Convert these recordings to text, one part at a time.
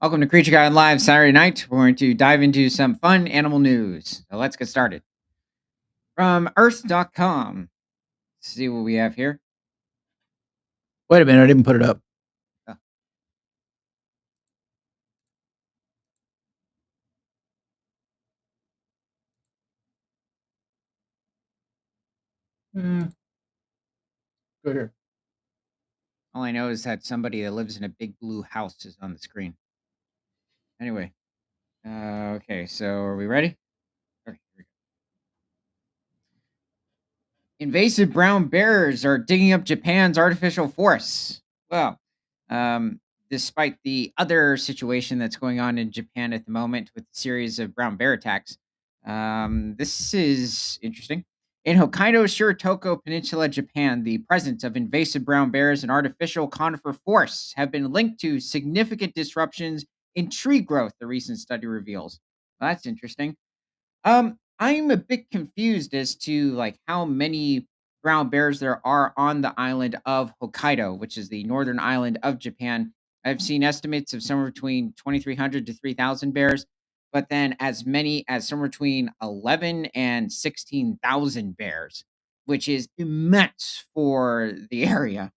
Welcome to Creature Guide Live Saturday night. We're going to dive into some fun animal news. So let's get started. From Earth.com. See what we have here. Wait a minute, I didn't put it up. Oh, Go here. all I know is that somebody that lives in a big blue house is on the screen. Anyway, okay, so are we ready? Okay, here we go. Invasive brown bears are digging up Japan's artificial forests. Well, um, despite the other situation that's going on in Japan at the moment with a series of brown bear attacks, this is interesting. In Hokkaido's Shiratoko Peninsula, Japan, the presence of invasive brown bears and artificial conifer forests have been linked to significant disruptions in tree growth, the recent study reveals. Well, that's interesting. I'm a bit confused as to like how many brown bears there are on the island of Hokkaido, which is the northern island of Japan. I've seen estimates of somewhere between 2,300 to 3,000 bears, but then as many as somewhere between 11 and 16,000 bears, which is immense for the area.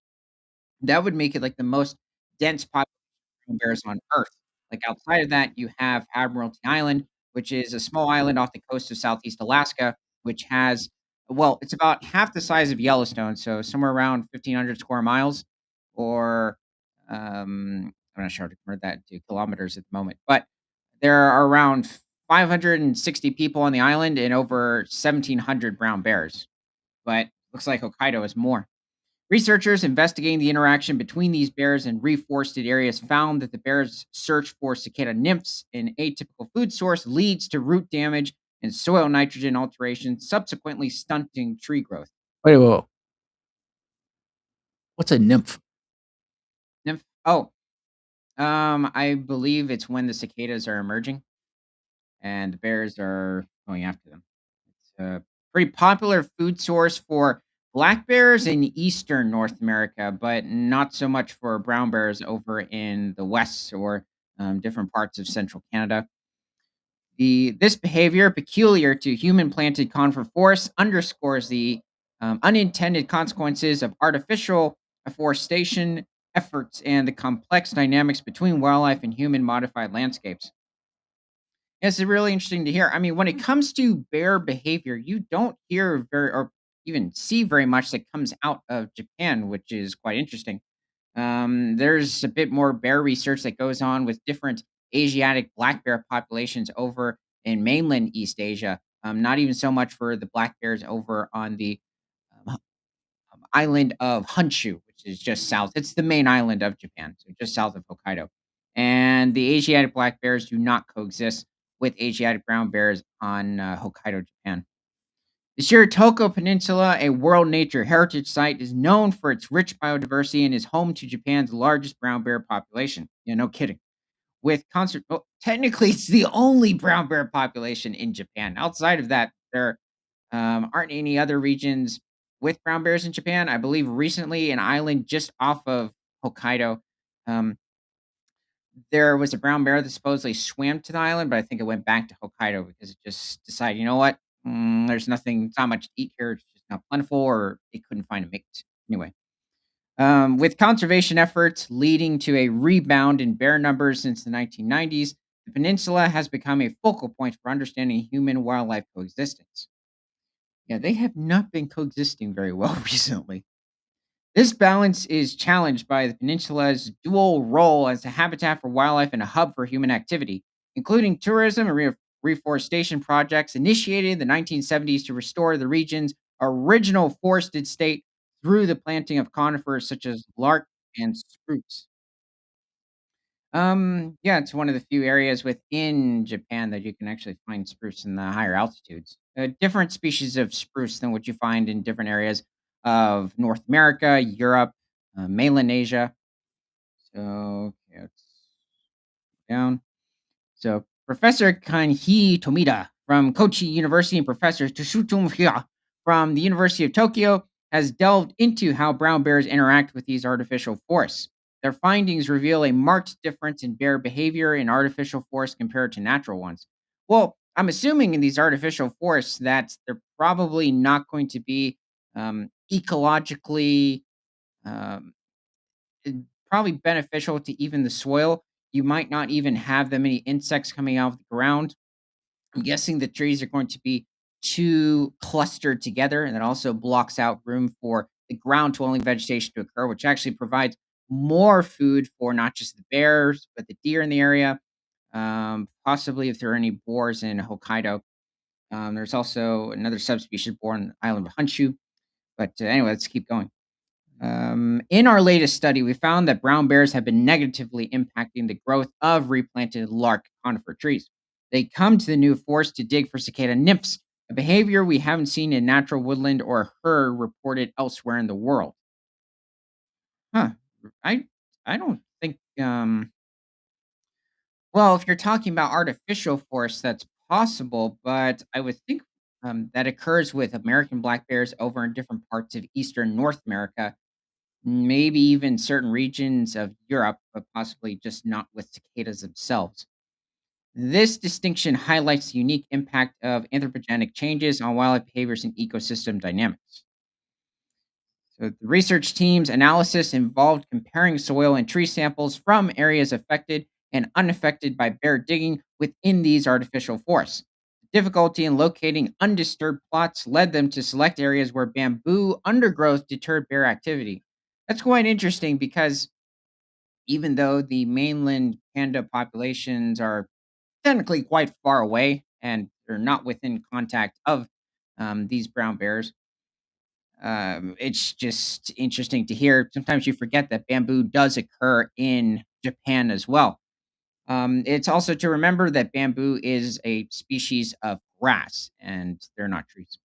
That would make it like the most dense population bears on Earth. Like outside of that, you have Admiralty Island, which is a small island off the coast of Southeast Alaska, which has, well, it's about half the size of Yellowstone, so somewhere around 1,500 square miles, or I'm not sure how to convert that to kilometers at the moment, but there are around 560 people on the island and over 1,700 brown bears. But looks like Hokkaido is more. Researchers investigating the interaction between these bears and reforested areas found that the bears' search for cicada nymphs, an atypical food source, leads to root damage and soil nitrogen alteration, subsequently stunting tree growth. Wait. What's a nymph? Nymph, I believe it's when the cicadas are emerging and the bears are going after them. It's a pretty popular food source for black bears in eastern North America, but not so much for brown bears over in the west or different parts of central Canada. This behavior, peculiar to human planted conifer forests, underscores the unintended consequences of artificial afforestation efforts and the complex dynamics between wildlife and human modified landscapes. It's really interesting to hear. I mean, when it comes to bear behavior, you don't hear very or even see very much that comes out of Japan, which is quite interesting. There's a bit more bear research that goes on with different Asiatic black bear populations over in mainland East Asia. Not even so much for the black bears over on the um, island of Honshu, which is just south. It's the main island of Japan, so just south of Hokkaido. And the Asiatic black bears do not coexist with Asiatic brown bears on Hokkaido, Japan. The Shiratoko Peninsula, a World Nature Heritage Site, is known for its rich biodiversity and is home to Japan's largest brown bear population. Yeah, no kidding. With concert, well, technically, it's the only brown bear population in Japan. Outside of that, there aren't any other regions with brown bears in Japan. I believe recently, an island just off of Hokkaido, um, there was a brown bear that supposedly swam to the island, but I think it went back to Hokkaido because it just decided, you know what? There's nothing, it's not much to eat here. It's just not plentiful, or it couldn't find a mate. Anyway, with conservation efforts leading to a rebound in bear numbers since the 1990s, the peninsula has become a focal point for understanding human wildlife coexistence. Yeah, they have not been coexisting very well recently. This balance is challenged by the peninsula's dual role as a habitat for wildlife and a hub for human activity, including tourism and reforestation projects initiated in the 1970s to restore the region's original forested state through the planting of conifers such as larch and spruce. Yeah, it's one of the few areas within Japan that you can actually find spruce in the higher altitudes. Different species of spruce than what you find in different areas of North America, Europe, mainland Asia. So, okay, let's down. So, Professor Kanhi Tomita from Kochi University and Professor Tsutomu Hya from the University of Tokyo has delved into how brown bears interact with these artificial forests. Their findings reveal a marked difference in bear behavior in artificial forests compared to natural ones. Well, I'm assuming in these artificial forests that they're probably not going to be ecologically um, eh, probably beneficial to even the soil. You might not even have that many insects coming out of the ground. I'm guessing the trees are going to be too clustered together, and that also blocks out room for the ground dwelling vegetation to occur, which actually provides more food for not just the bears, but the deer in the area. Possibly if there are any boars in Hokkaido. There's also another subspecies boar on the island of Honshu. But anyway, let's keep going. In our latest study, we found that brown bears have been negatively impacting the growth of replanted larch conifer trees. They come to the new forest to dig for cicada nymphs, a behavior we haven't seen in natural woodland or heard reported elsewhere in the world. Huh. I I don't think well, if you're talking about artificial forests, that's possible, but I would think that occurs with American black bears over in different parts of eastern North America. Maybe even certain regions of Europe, but possibly just not with cicadas themselves. This distinction highlights the unique impact of anthropogenic changes on wildlife behaviors and ecosystem dynamics. So, the research team's analysis involved comparing soil and tree samples from areas affected and unaffected by bear digging within these artificial forests. The difficulty in locating undisturbed plots led them to select areas where bamboo undergrowth deterred bear activity. That's quite interesting because even though the mainland panda populations are technically quite far away and they're not within contact of these brown bears, it's just interesting to hear. Sometimes you forget that bamboo does occur in Japan as well. It's also to remember that bamboo is a species of grass and they're not trees.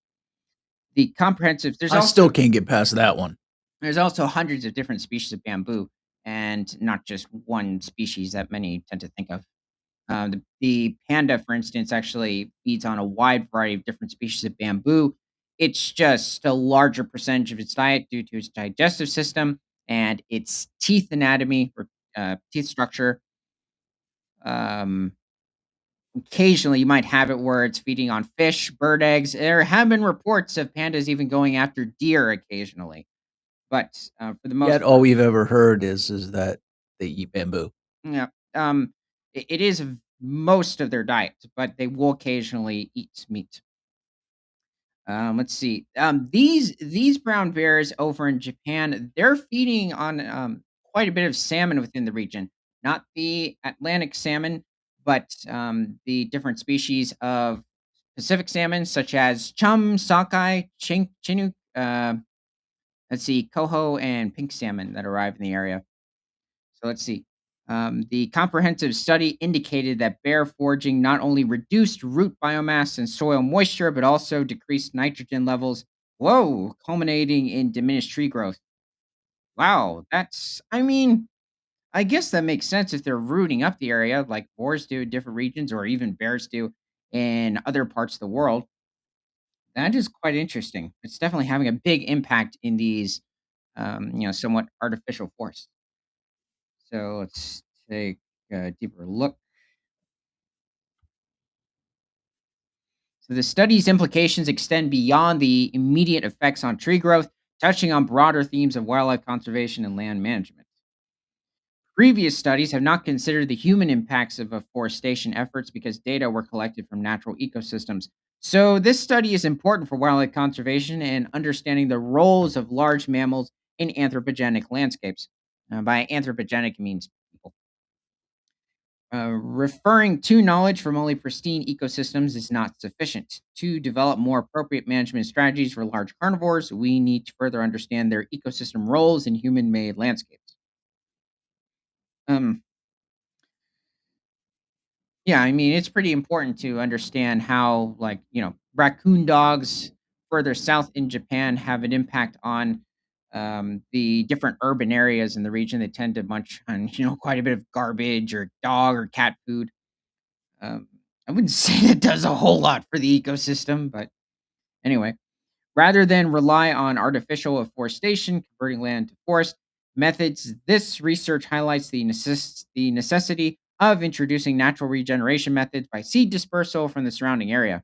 The comprehensive, I still can't get past that one. there's also hundreds of different species of bamboo and not just one species that many tend to think of. The panda, for instance, actually feeds on a wide variety of different species of bamboo. It's just a larger percentage of its diet due to its digestive system and its teeth anatomy or teeth structure. Um, Occasionally, you might have it where it's feeding on fish, bird eggs. There have been reports of pandas even going after deer occasionally, but for the most Yet all part, we've ever heard is that they eat bamboo. yeah, it is most of their diet, but they will occasionally eat meat. Let's see. These brown bears over in Japan, they're feeding on quite a bit of salmon within the region. Not the Atlantic salmon, but the different species of Pacific salmon, such as chum, sockeye, chinook. Let's see, coho, and pink salmon that arrive in the area. So let's see. The comprehensive study indicated that bear foraging not only reduced root biomass and soil moisture, but also decreased nitrogen levels. Whoa, culminating in diminished tree growth. Wow, I mean, I guess that makes sense if they're rooting up the area like boars do in different regions or even bears do in other parts of the world. That is quite interesting. It's definitely having a big impact in these, somewhat artificial forests. So let's take a deeper look. So the study's implications extend beyond the immediate effects on tree growth, touching on broader themes of wildlife conservation and land management. Previous studies have not considered the human impacts of afforestation efforts because data were collected from natural ecosystems. So, this study is important for wildlife conservation and understanding the roles of large mammals in anthropogenic landscapes. By anthropogenic, it means people. Referring to knowledge from only pristine ecosystems is not sufficient. To develop more appropriate management strategies for large carnivores, we need to further understand their ecosystem roles in human made landscapes. Um, yeah, I mean, it's pretty important to understand how, like, raccoon dogs further south in Japan have an impact on the different urban areas in the region. They tend to munch on, quite a bit of garbage or dog or cat food. Um, I wouldn't say that does a whole lot for the ecosystem, but anyway, rather than rely on artificial afforestation, converting land to forest, methods. This research highlights the necessity of introducing natural regeneration methods by seed dispersal from the surrounding area.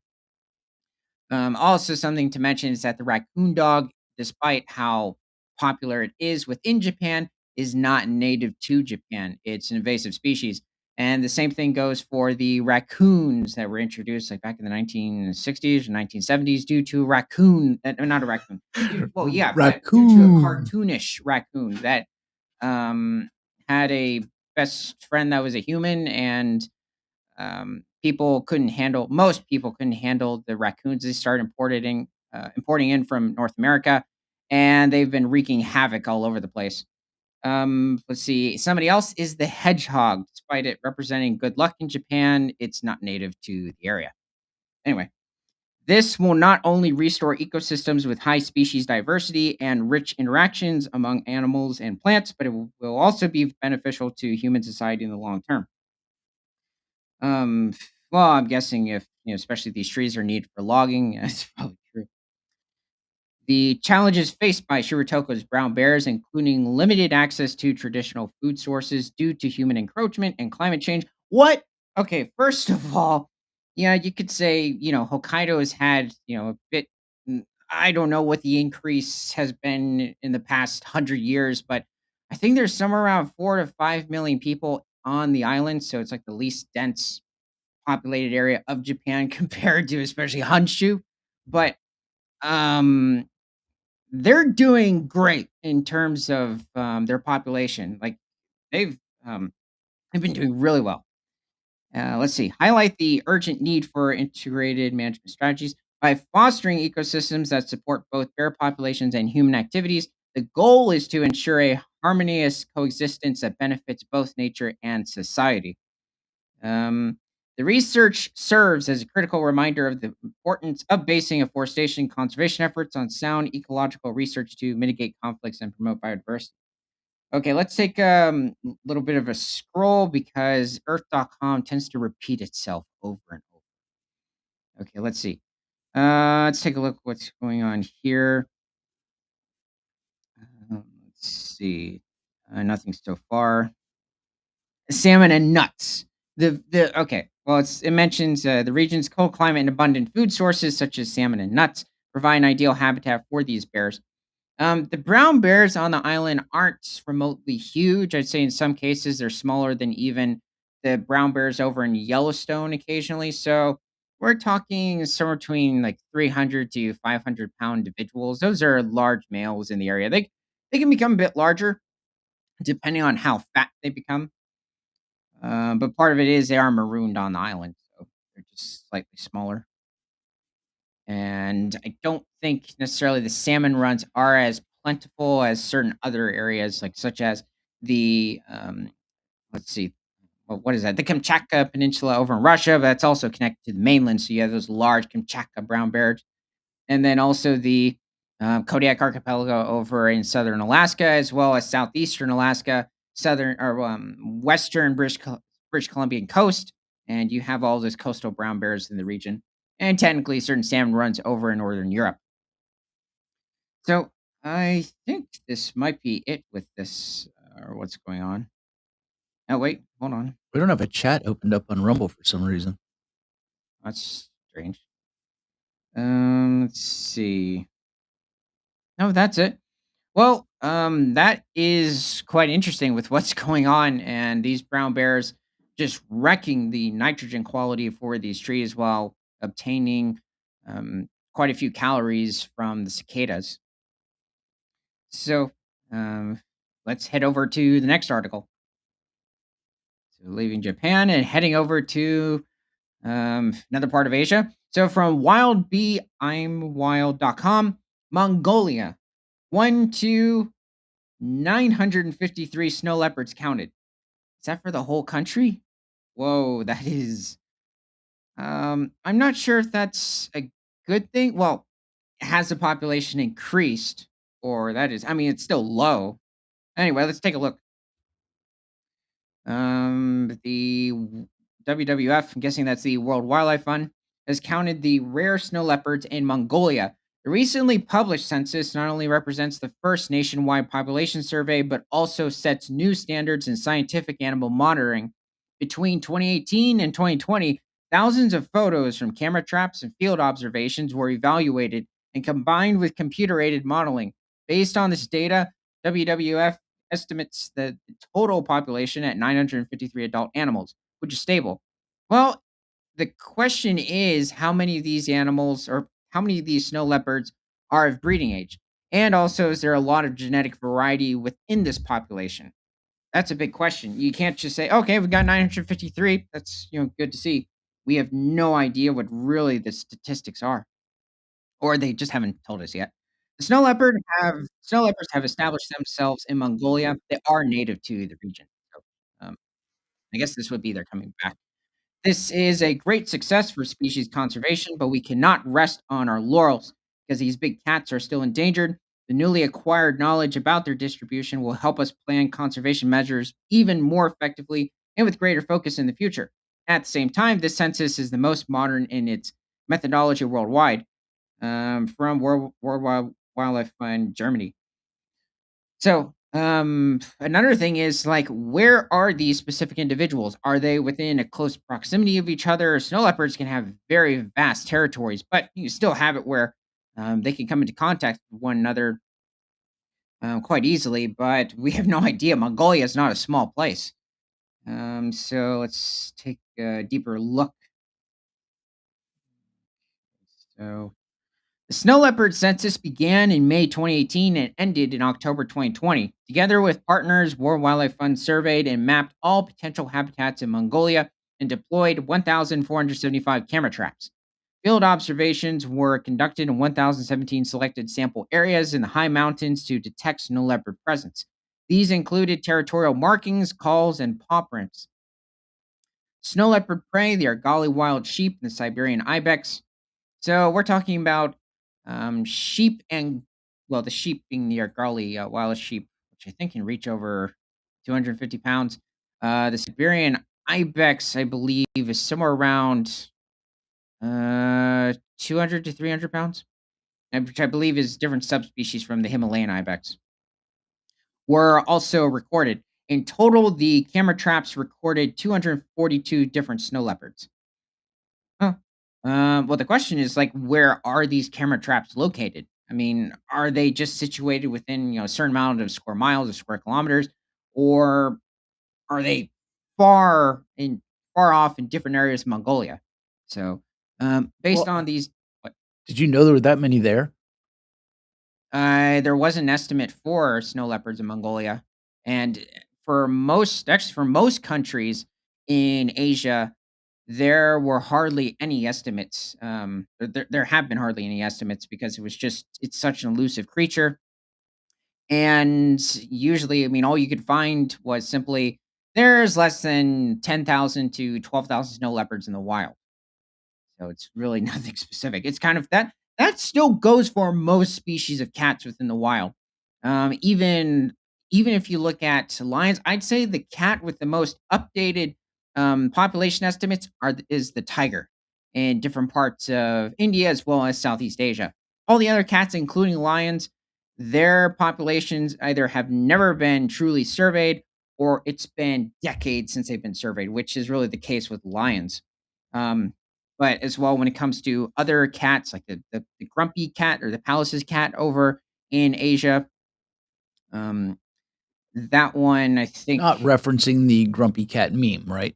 Also, something to mention is that the raccoon dog, despite how popular it is within Japan, is not native to Japan. It's an invasive species. And the same thing goes for the raccoons that were introduced like back in the 1960s or 1970s due to a raccoon, not a raccoon. Well, yeah, but due to a Raccoon. cartoonish raccoon that um, had a best friend that was a human, and most people couldn't handle the raccoons. They started importing in from North America, and they've been wreaking havoc all over the place. Let's see. Somebody else is the hedgehog. Despite it representing good luck in Japan, it's not native to the area. Anyway, this will not only restore ecosystems with high species diversity and rich interactions among animals and plants, but it will also be beneficial to human society in the long term. Um, well, I'm guessing if, especially these trees are needed for logging, that's probably true. The challenges faced by Shiritoko's brown bears, including limited access to traditional food sources due to human encroachment and climate change. What? Okay, first of all, yeah, you could say, Hokkaido has had, a bit. I don't know what the increase has been in the past 100 years, but I think there's somewhere around 4 to 5 million people on the island. So it's like the least dense populated area of Japan compared to especially Honshu. But um they're doing great in terms of their population. Like they've um they've been doing really well. Let's see. Highlight the urgent need for integrated management strategies by fostering ecosystems that support both bear populations and human activities. The goal is to ensure a harmonious coexistence that benefits both nature and society. Um, the research serves as a critical reminder of the importance of basing afforestation conservation efforts on sound ecological research to mitigate conflicts and promote biodiversity. Okay, let's take a little bit of a scroll because Earth.com tends to repeat itself over and over. Okay, let's see. Let's take a look what's going on here. Let's see. Nothing so far. Salmon and nuts. The okay. Well, it mentions the region's cold climate and abundant food sources such as salmon and nuts provide an ideal habitat for these bears. The brown bears on the island aren't remotely huge. I'd say in some cases they're smaller than even the brown bears over in Yellowstone occasionally. So we're talking somewhere between like 300 to 500 pound individuals. Those are large males in the area. They can become a bit larger depending on how fat they become. But part of it is they are marooned on the island, so they're just slightly smaller. And I don't think necessarily the salmon runs are as plentiful as certain other areas, like such as the let's see, what is that? The Kamchatka Peninsula over in Russia, but that's also connected to the mainland. So you have those large Kamchatka brown bears, and then also the Kodiak Archipelago over in southern Alaska, as well as southeastern Alaska, southern or western British Columbian coast, and you have all those coastal brown bears in the region, and technically certain salmon runs over in northern Europe. So I think this might be it with this or what's going on. Oh wait, hold on, We don't have a chat opened up on Rumble for some reason. that's strange. Let's see. No, that's it. Well, that is quite interesting with what's going on, and these brown bears just wrecking the nitrogen quality for these trees while obtaining quite a few calories from the cicadas. So, um, let's head over to the next article. So, leaving Japan and heading over to another part of Asia. So, from wildbeeimwild.com, Mongolia, 953 snow leopards counted. Is that for the whole country? Whoa, that is I'm not sure if that's a good thing. Well, has the population increased or that is I mean it's still low. Anyway, let's take a look. The WWF, I'm guessing that's the World Wildlife Fund, has counted the rare snow leopards in Mongolia. The recently published census not only represents the first nationwide population survey, but also sets new standards in scientific animal monitoring. Between 2018 and 2020, thousands of photos from camera traps and field observations were evaluated and combined with computer aided modeling. Based on this data, WWF estimates the total population at 953 adult animals, which is stable. Well, the question is how many of these animals or how many of these snow leopards are of breeding age? And also, is there a lot of genetic variety within this population? That's a big question. You can't just say, okay, we've got 953. That's good to see. We have no idea what really the statistics are, or they just haven't told us yet. The snow leopards have established themselves in Mongolia. They are native to the region. So I guess this would be their coming back. This is a great success for species conservation, but we cannot rest on our laurels because these big cats are still endangered. The newly acquired knowledge about their distribution will help us plan conservation measures even more effectively and with greater focus in the future. At the same time, this census is the most modern in its methodology worldwide, from World Wildlife Fund Germany. So, another thing is like, where are these specific individuals? Are they within a close proximity of each other? Snow leopards can have very vast territories, but you still have it where they can come into contact with one another quite easily. But we have no idea. Mongolia is not a small place. So let's take a deeper look. So, the snow leopard census began in May 2018 and ended in October 2020. Together with partners, World Wildlife Fund surveyed and mapped all potential habitats in Mongolia and deployed 1,475 camera traps. Field observations were conducted in 1,017 selected sample areas in the high mountains to detect snow leopard presence. These included territorial markings, calls, and paw prints. Snow leopard prey, the Argali wild sheep, and the Siberian ibex. So we're talking about sheep and well, the sheep being the Argali wild sheep, which I think can reach over 250 pounds. The Siberian ibex, I believe, is somewhere around 200 to 300 pounds, which I believe is different subspecies from the Himalayan ibex. Were also recorded. In total, the camera traps recorded 242 different snow leopards. Huh. Well, the question is like, where are these camera traps located? I mean, are they just situated within a certain amount of square miles or square kilometers, or are they far in far off in different areas of Mongolia? So, based Well, on these, what, did you know there were that many there? there was an estimate for snow leopards in Mongolia, and for most countries in Asia, there were hardly any estimates. There have been hardly any estimates because it's such an elusive creature. And usually, I mean, all you could find was simply there's less than 10,000 to 12,000 snow leopards in the wild. So it's really nothing specific. It's kind of that still goes for most species of cats within the wild. Even if you look at lions, I'd say the cat with the most updated population estimates is the tiger in different parts of India as well as Southeast Asia. All the other cats, including lions, their populations either have never been truly surveyed or it's been decades since they've been surveyed, which is really the case with lions. Um, but as well, when it comes to other cats, like the grumpy cat or the Pallas's cat over in Asia, um, that one I Not think referencing the grumpy cat meme, right?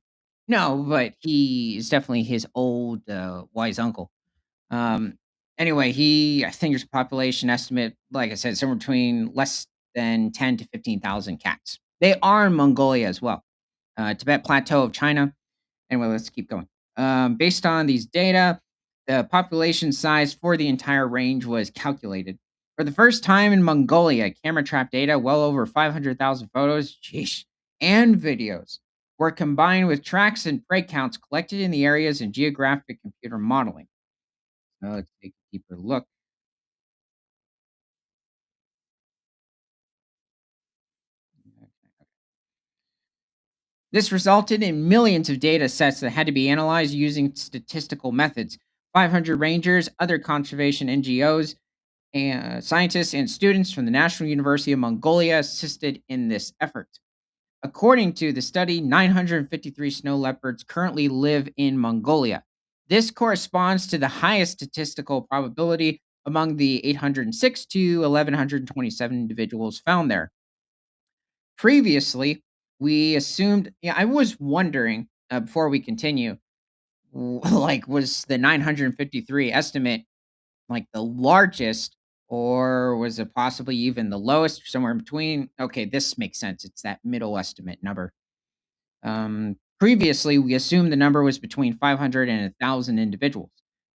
no, but he is definitely his old wise uncle. Um, anyway, I think there's a population estimate, like I said, somewhere between less than 10 to 15,000 cats. They are in Mongolia as well, Tibet Plateau of China. Anyway, let's keep going. Based on these data, the population size for the entire range was calculated. For the first time in Mongolia, camera trap data, well over 500,000 photos, sheesh, and videos, were combined with tracks and prey counts collected in the areas in geographic computer modeling. So let's take a deeper look. This resulted in millions of data sets that had to be analyzed using statistical methods. 500 rangers, other conservation NGOs, Scientists and students from the National University of Mongolia assisted in this effort. According to the study, 953 snow leopards currently live in Mongolia. This corresponds to the highest statistical probability among the 806 to 1127 individuals found there. Previously, we assumed, yeah, I was wondering before we continue, like, was the 953 estimate like the largest, or was it possibly even the lowest, or somewhere in between? Okay, this makes sense. It's that middle estimate number. Previously, we assumed the number was between 500 and 1,000 individuals.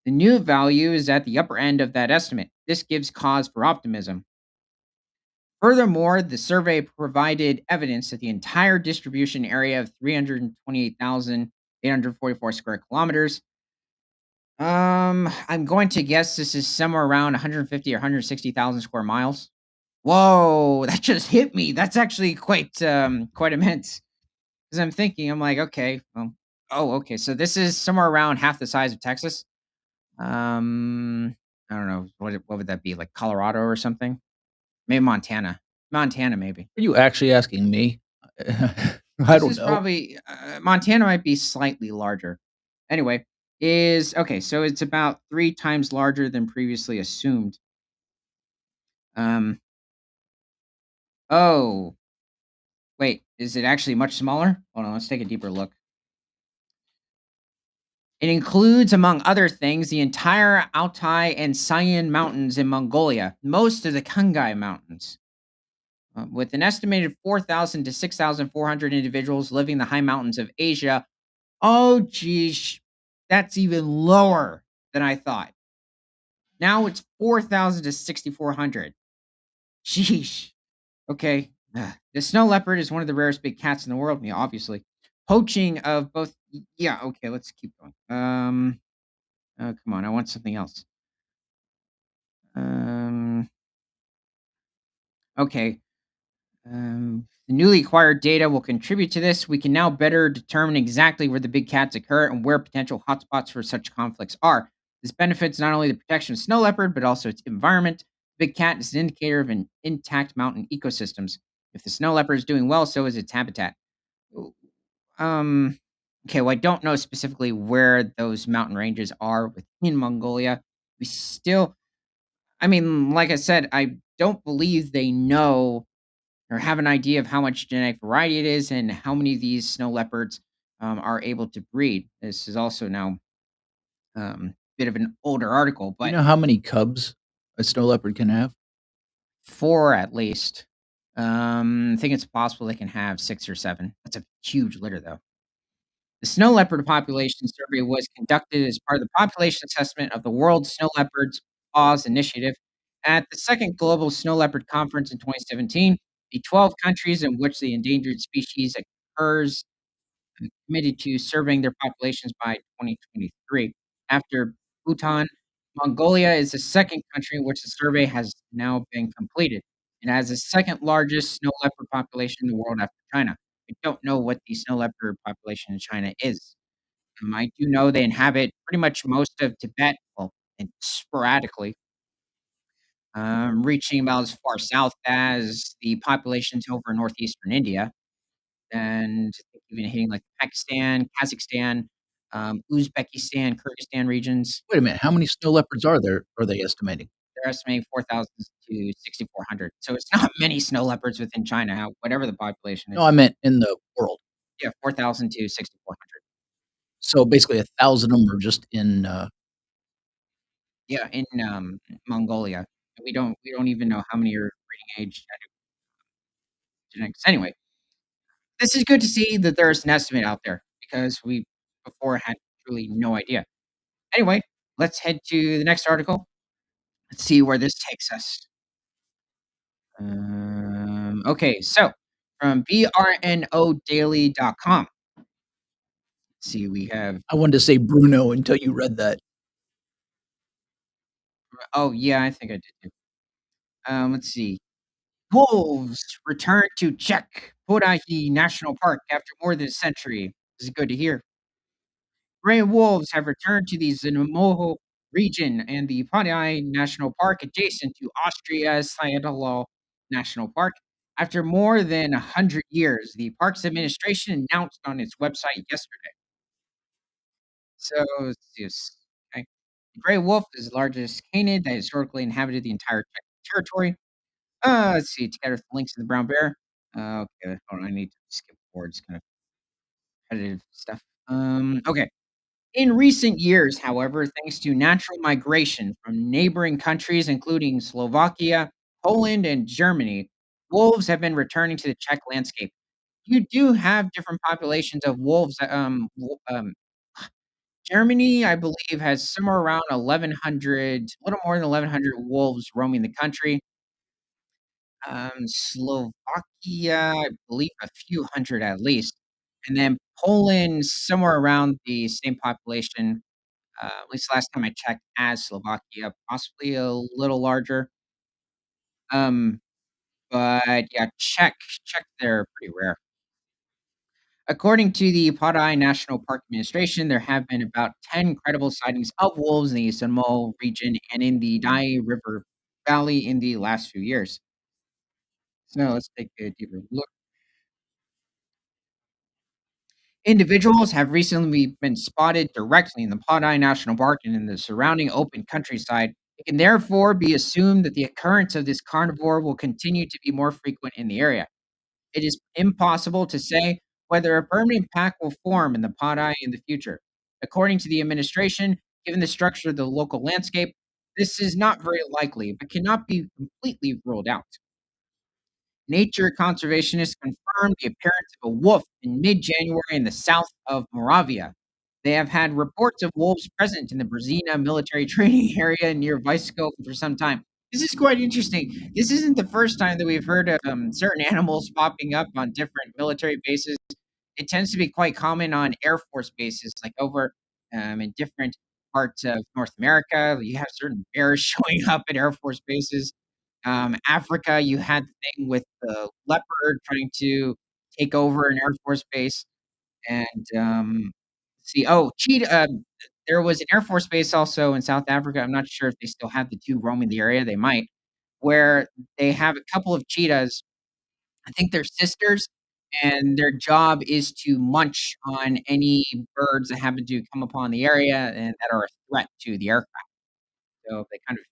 The new value is at the upper end of that estimate. This gives cause for optimism. Furthermore, the survey provided evidence that the entire distribution area of 328,844 square kilometers. I'm going to guess this is somewhere around 150 or 160,000 square miles. Whoa, that just hit me. That's actually quite immense. Because I'm thinking, I'm like, okay, oh, okay. So this is somewhere around half the size of Texas. I don't know what would that be, like Colorado or something? Maybe Montana. Montana, maybe. Are you actually asking me? I This don't is know. probably Montana might be slightly larger. Anyway, is okay. So it's about 3 times larger than previously assumed. Um. Oh, wait. Is it actually much smaller? Hold on. Let's take a deeper look. It includes, among other things, the entire Altai and Sayan Mountains in Mongolia, most of the Kungai Mountains, with an estimated 4,000 to 6,400 individuals living in the high mountains of Asia. Oh, geez, that's even lower than I thought. Now it's 4,000 to 6,400. Sheesh. Okay. The snow leopard is one of the rarest big cats in the world. Yeah, obviously. Poaching of both. Yeah. Okay. Let's keep going. Come on. I want something else. Um. Okay. The newly acquired data will contribute to this. We can now better determine exactly where the big cats occur and where potential hotspots for such conflicts are. This benefits not only the protection of snow leopard, but also its environment. Big cat is an indicator of an intact mountain ecosystems. If the snow leopard is doing well, so is its habitat. Ooh, Um, okay, well, I don't know specifically where those mountain ranges are within Mongolia. We still, I mean, like I said, I don't believe they know or have an idea of how much genetic variety it is and how many of these snow leopards are able to breed. This is also now bit of an older article, Do you but know how many cubs a snow leopard can have? four at least. I think it's possible they can have six or seven. That's a huge litter, though. The snow leopard population survey was conducted as part of the population assessment of the World Snow Leopards Paws Initiative at the second Global Snow Leopard Conference in 2017. The 12 countries in which the endangered species occurs committed to surveying their populations by 2023. After Bhutan, Mongolia is the second country in which the survey has now been completed. It has the second largest snow leopard population in the world after China. I don't know what the snow leopard population in China is. I do know they inhabit pretty much most of Tibet, well, and sporadically, reaching about as far south as the populations over northeastern India, and I think even hitting like Pakistan, Kazakhstan, Uzbekistan, Kyrgyzstan regions. Wait a minute, how many snow leopards are they estimating? They're estimating 4,000 to 6,400. So it's not many snow leopards within China, whatever the population No, I is. meant in the world. Yeah, 4,000 to 6,400. So, basically 1,000 of them are just in, Yeah, in Mongolia. We don't even know how many are breeding age genetics. Anyway, this is good to see that there's an estimate out there because we before had truly no idea. Anyway, let's head to the next article. Let's see where this takes us. Okay, so from brnodaily.com. See, we have, I wanted to say Bruno until you read that. oh, yeah, I think I did too. Let's see. Wolves return to Czech Podají National Park after more than a century. This is good to hear. Gray wolves have returned to the Zimoho. region and the Padai National Park adjacent to Austria's Sayadalo National Park. After more than 100 years, the park's administration announced on its website yesterday. So, okay. The gray wolf is the largest canid that historically inhabited the entire Czech territory. Let's see, together with the links to the brown bear. Okay, hold on, I need to skip forward. It's kind of repetitive stuff. Okay. In recent years, however, thanks to natural migration from neighboring countries, including Slovakia, Poland, and Germany, wolves have been returning to the Czech landscape. You do have different populations of wolves. Germany, I believe, has somewhere around 1,100, a little more than 1,100 wolves roaming the country. Slovakia, I believe a few hundred at least. And then Poland, somewhere around the same population, at least last time I checked, as Slovakia, possibly a little larger. Um, but yeah, Czech, they're pretty rare. According to the Padai National Park Administration, there have been about 10 credible sightings of wolves in the Sunmol region and in the Dai River Valley in the last few years. So let's take a deeper look. Individuals have recently been spotted directly in the Padai National Park and in the surrounding open countryside. It can therefore be assumed that the occurrence of this carnivore will continue to be more frequent in the area. It is impossible to say whether a permanent pack will form in the Padai in the future. According to the administration, given the structure of the local landscape, this is not very likely, but cannot be completely ruled out. Nature conservationists confirmed the appearance of a wolf in mid January in the south of Moravia. They have had reports of wolves present in the Brzezina military training area near Vysko for some time. This is quite interesting. This isn't the first time that we've heard of certain animals popping up on different military bases. It tends to be quite common on Air Force bases, like over in different parts of North America. You have certain bears showing up at Air Force bases. Africa, you had the thing with the leopard trying to take over an Air Force base, and, see cheetah there was an Air Force base also in South Africa, I'm not sure if they still have the 2 roaming the area, they might, where they have a couple of cheetahs, I think they're sisters, and their job is to munch on any birds that happen to come upon the area and that are a threat to the aircraft, so they kind of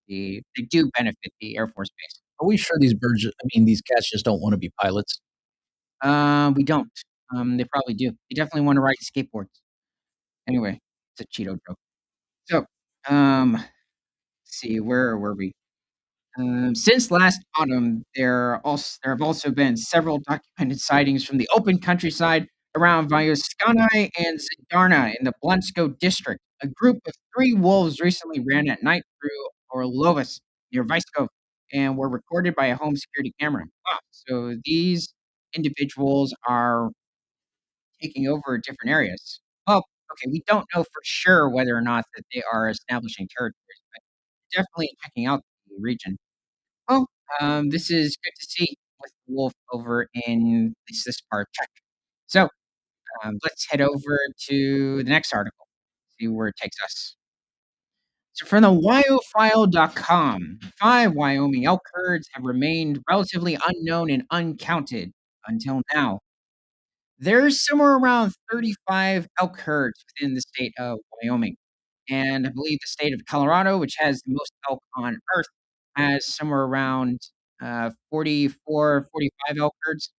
they do benefit the Air Force base. Are we sure these birds these cats just don't wanna be pilots? We don't. They probably do. They definitely wanna ride skateboards. Anyway, it's a Cheeto joke. So, let's see, where were we? Since last autumn, there have also been several documented sightings from the open countryside around Vyoskana and Zidarna in the Blansko district. A group of 3 wolves recently ran at night through Orlovas near Vyskov and were recorded by a home security camera. Wow, so these individuals are taking over different areas. Well, okay, we don't know for sure whether or not that they are establishing territories, but definitely checking out the region. Oh, this is good to see with the wolf over in at least this part of Czech. So, let's head over to the next article, see where it takes us. So from the wyofile.com, 5 Wyoming elk herds have remained relatively unknown and uncounted until now. There's somewhere around 35 elk herds within the state of Wyoming, and I believe the state of Colorado, which has the most elk on Earth, has somewhere around, 44, 45 elk herds.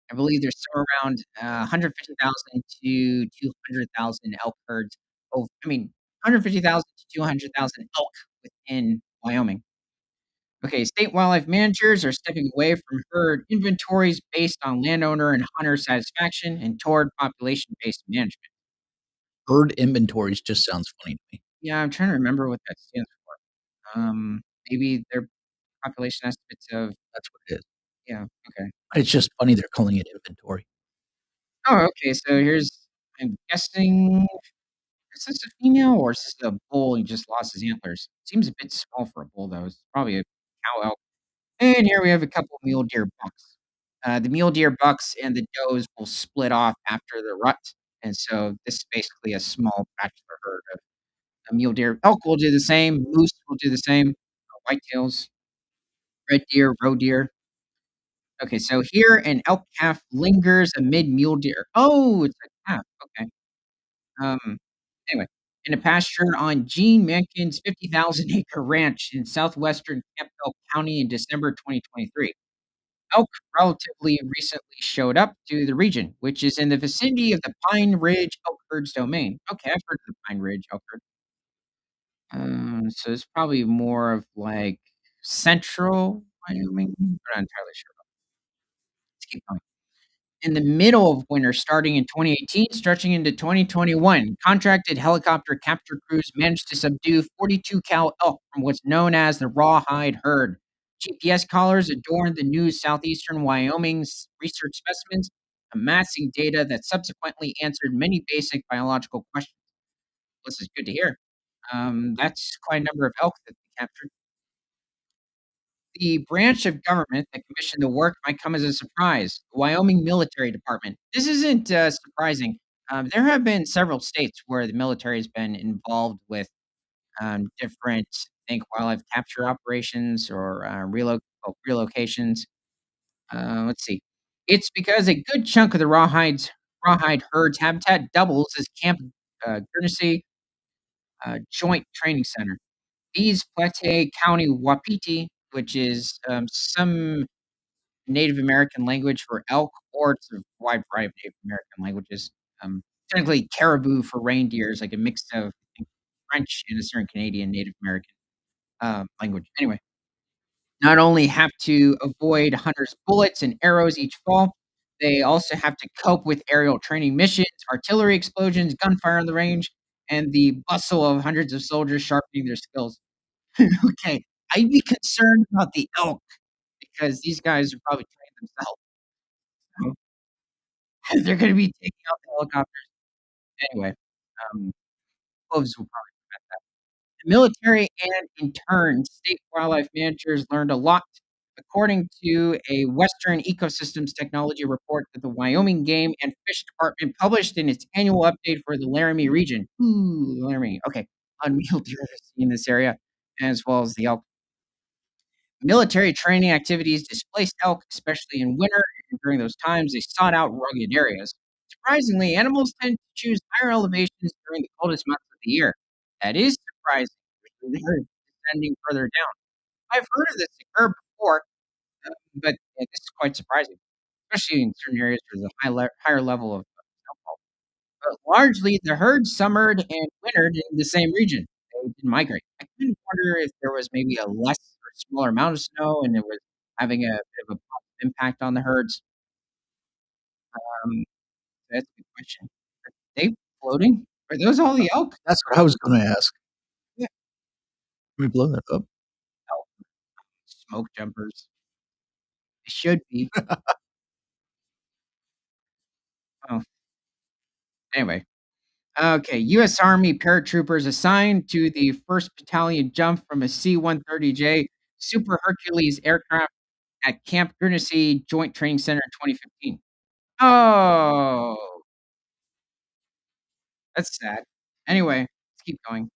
I believe there's somewhere around, 150,000 to 200,000 elk herds. 150,000 to 200,000 elk within Wyoming. Okay, state wildlife managers are stepping away from herd inventories based on landowner and hunter satisfaction and toward population-based management. Bird inventories just sounds funny to me. Yeah, I'm trying to remember what that stands for. Maybe their population estimates of That's what it is. yeah, okay. It's just funny they're calling it inventory. Oh, okay, so here's I'm guessing is this a female or is this a bull he just lost his antlers? Seems a bit small for a bull, though. It's probably a cow elk. And here we have a couple mule deer bucks. The mule deer bucks and the does will split off after the rut, and so this is basically a small bachelor herd A mule deer. Elk will do the same. Moose will do the same. Whitetails, red deer, roe deer. Okay, so here an elk calf lingers amid mule deer. Oh, it's a calf. Okay. Um, anyway, in a pasture on Gene Mankin's 50,000 acre ranch in southwestern Campbell County in December 2023. Elk relatively recently showed up to the region, which is in the vicinity of the Pine Ridge Elk Herd's domain. Okay, I've heard of the Pine Ridge Elk Herd. So it's probably more of like central Wyoming. I'm not entirely sure. Let's keep going. In the middle of winter, starting in 2018, stretching into 2021, contracted helicopter capture crews managed to subdue 42 cow elk from what's known as the Rawhide Herd. GPS collars adorned the new southeastern Wyoming's research specimens, amassing data that subsequently answered many basic biological questions. This is good to hear. That's quite a number of elk that they captured. The branch of government that commissioned the work might come as a surprise. The Wyoming Military Department. This isn't surprising. There have been several states where the military has been involved with different, I think, wildlife capture operations or relocations. Let's see. It's because a good chunk of the rawhide herd's habitat doubles as Camp Guernsey Joint Training Center. These Platte County Wapiti, which is some Native American language for elk, or it's a wide variety of Native American languages. Technically, caribou for reindeer is like a mix of, I think, French and a certain Canadian Native American language. Anyway, not only have to avoid hunters' bullets and arrows each fall, they also have to cope with aerial training missions, artillery explosions, gunfire on the range, and the bustle of hundreds of soldiers sharpening their skills. Okay, I'd be concerned about the elk because these guys are probably trained themselves. So they're gonna be taking out the helicopters anyway. Um, Wolves will probably prevent that. The military and, in turn, state wildlife managers learned a lot, according to a Western Ecosystems Technology report that the Wyoming Game and Fish Department published in its annual update for the Laramie region. Ooh, Laramie. Okay, on mule deer in this area, as well as the elk. Military training activities displaced elk, especially in winter, and during those times, they sought out rugged areas. Surprisingly, animals tend to choose higher elevations during the coldest months of the year. That is surprising, especially they're descending further down. I've heard of this occur before, but yeah, this is quite surprising, especially in certain areas where there's a higher level of snowfall. But largely, the herd summered and wintered in the same region. They didn't migrate. I kind of wonder if there was maybe a less or smaller amount of snow and it was having a bit of a positive impact on the herds. Um, that's a good question. Are they floating? Are those all the elk? That's what I was gonna ask. Yeah. Can we blow that up? Elk, smoke jumpers. They should be. Oh, anyway. Okay, U.S. Army paratroopers assigned to the 1st Battalion jumped from a C-130J Super Hercules aircraft at Camp Guernsey Joint Training Center in 2015. Oh, that's sad. Anyway, let's keep going.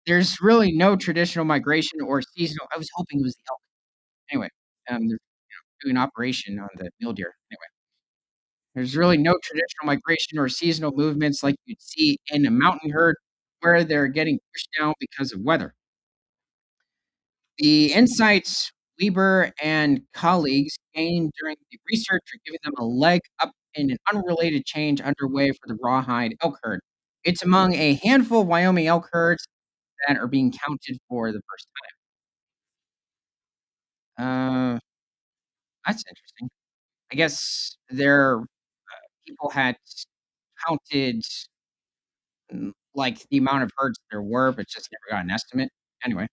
There's really no traditional migration or seasonal. I was hoping it was the elk. Anyway, they're doing operation on the mule deer. Anyway, there's really no traditional migration or seasonal movements like you'd see in a mountain herd where they're getting pushed down because of weather. The insights Weber and colleagues gained during the research are giving them a leg up in an unrelated change underway for the rawhide elk herd. It's among a handful of Wyoming elk herds that are being counted for the first time. That's interesting. I guess their people had counted like the amount of herds there were, but just never got an estimate. Anyway,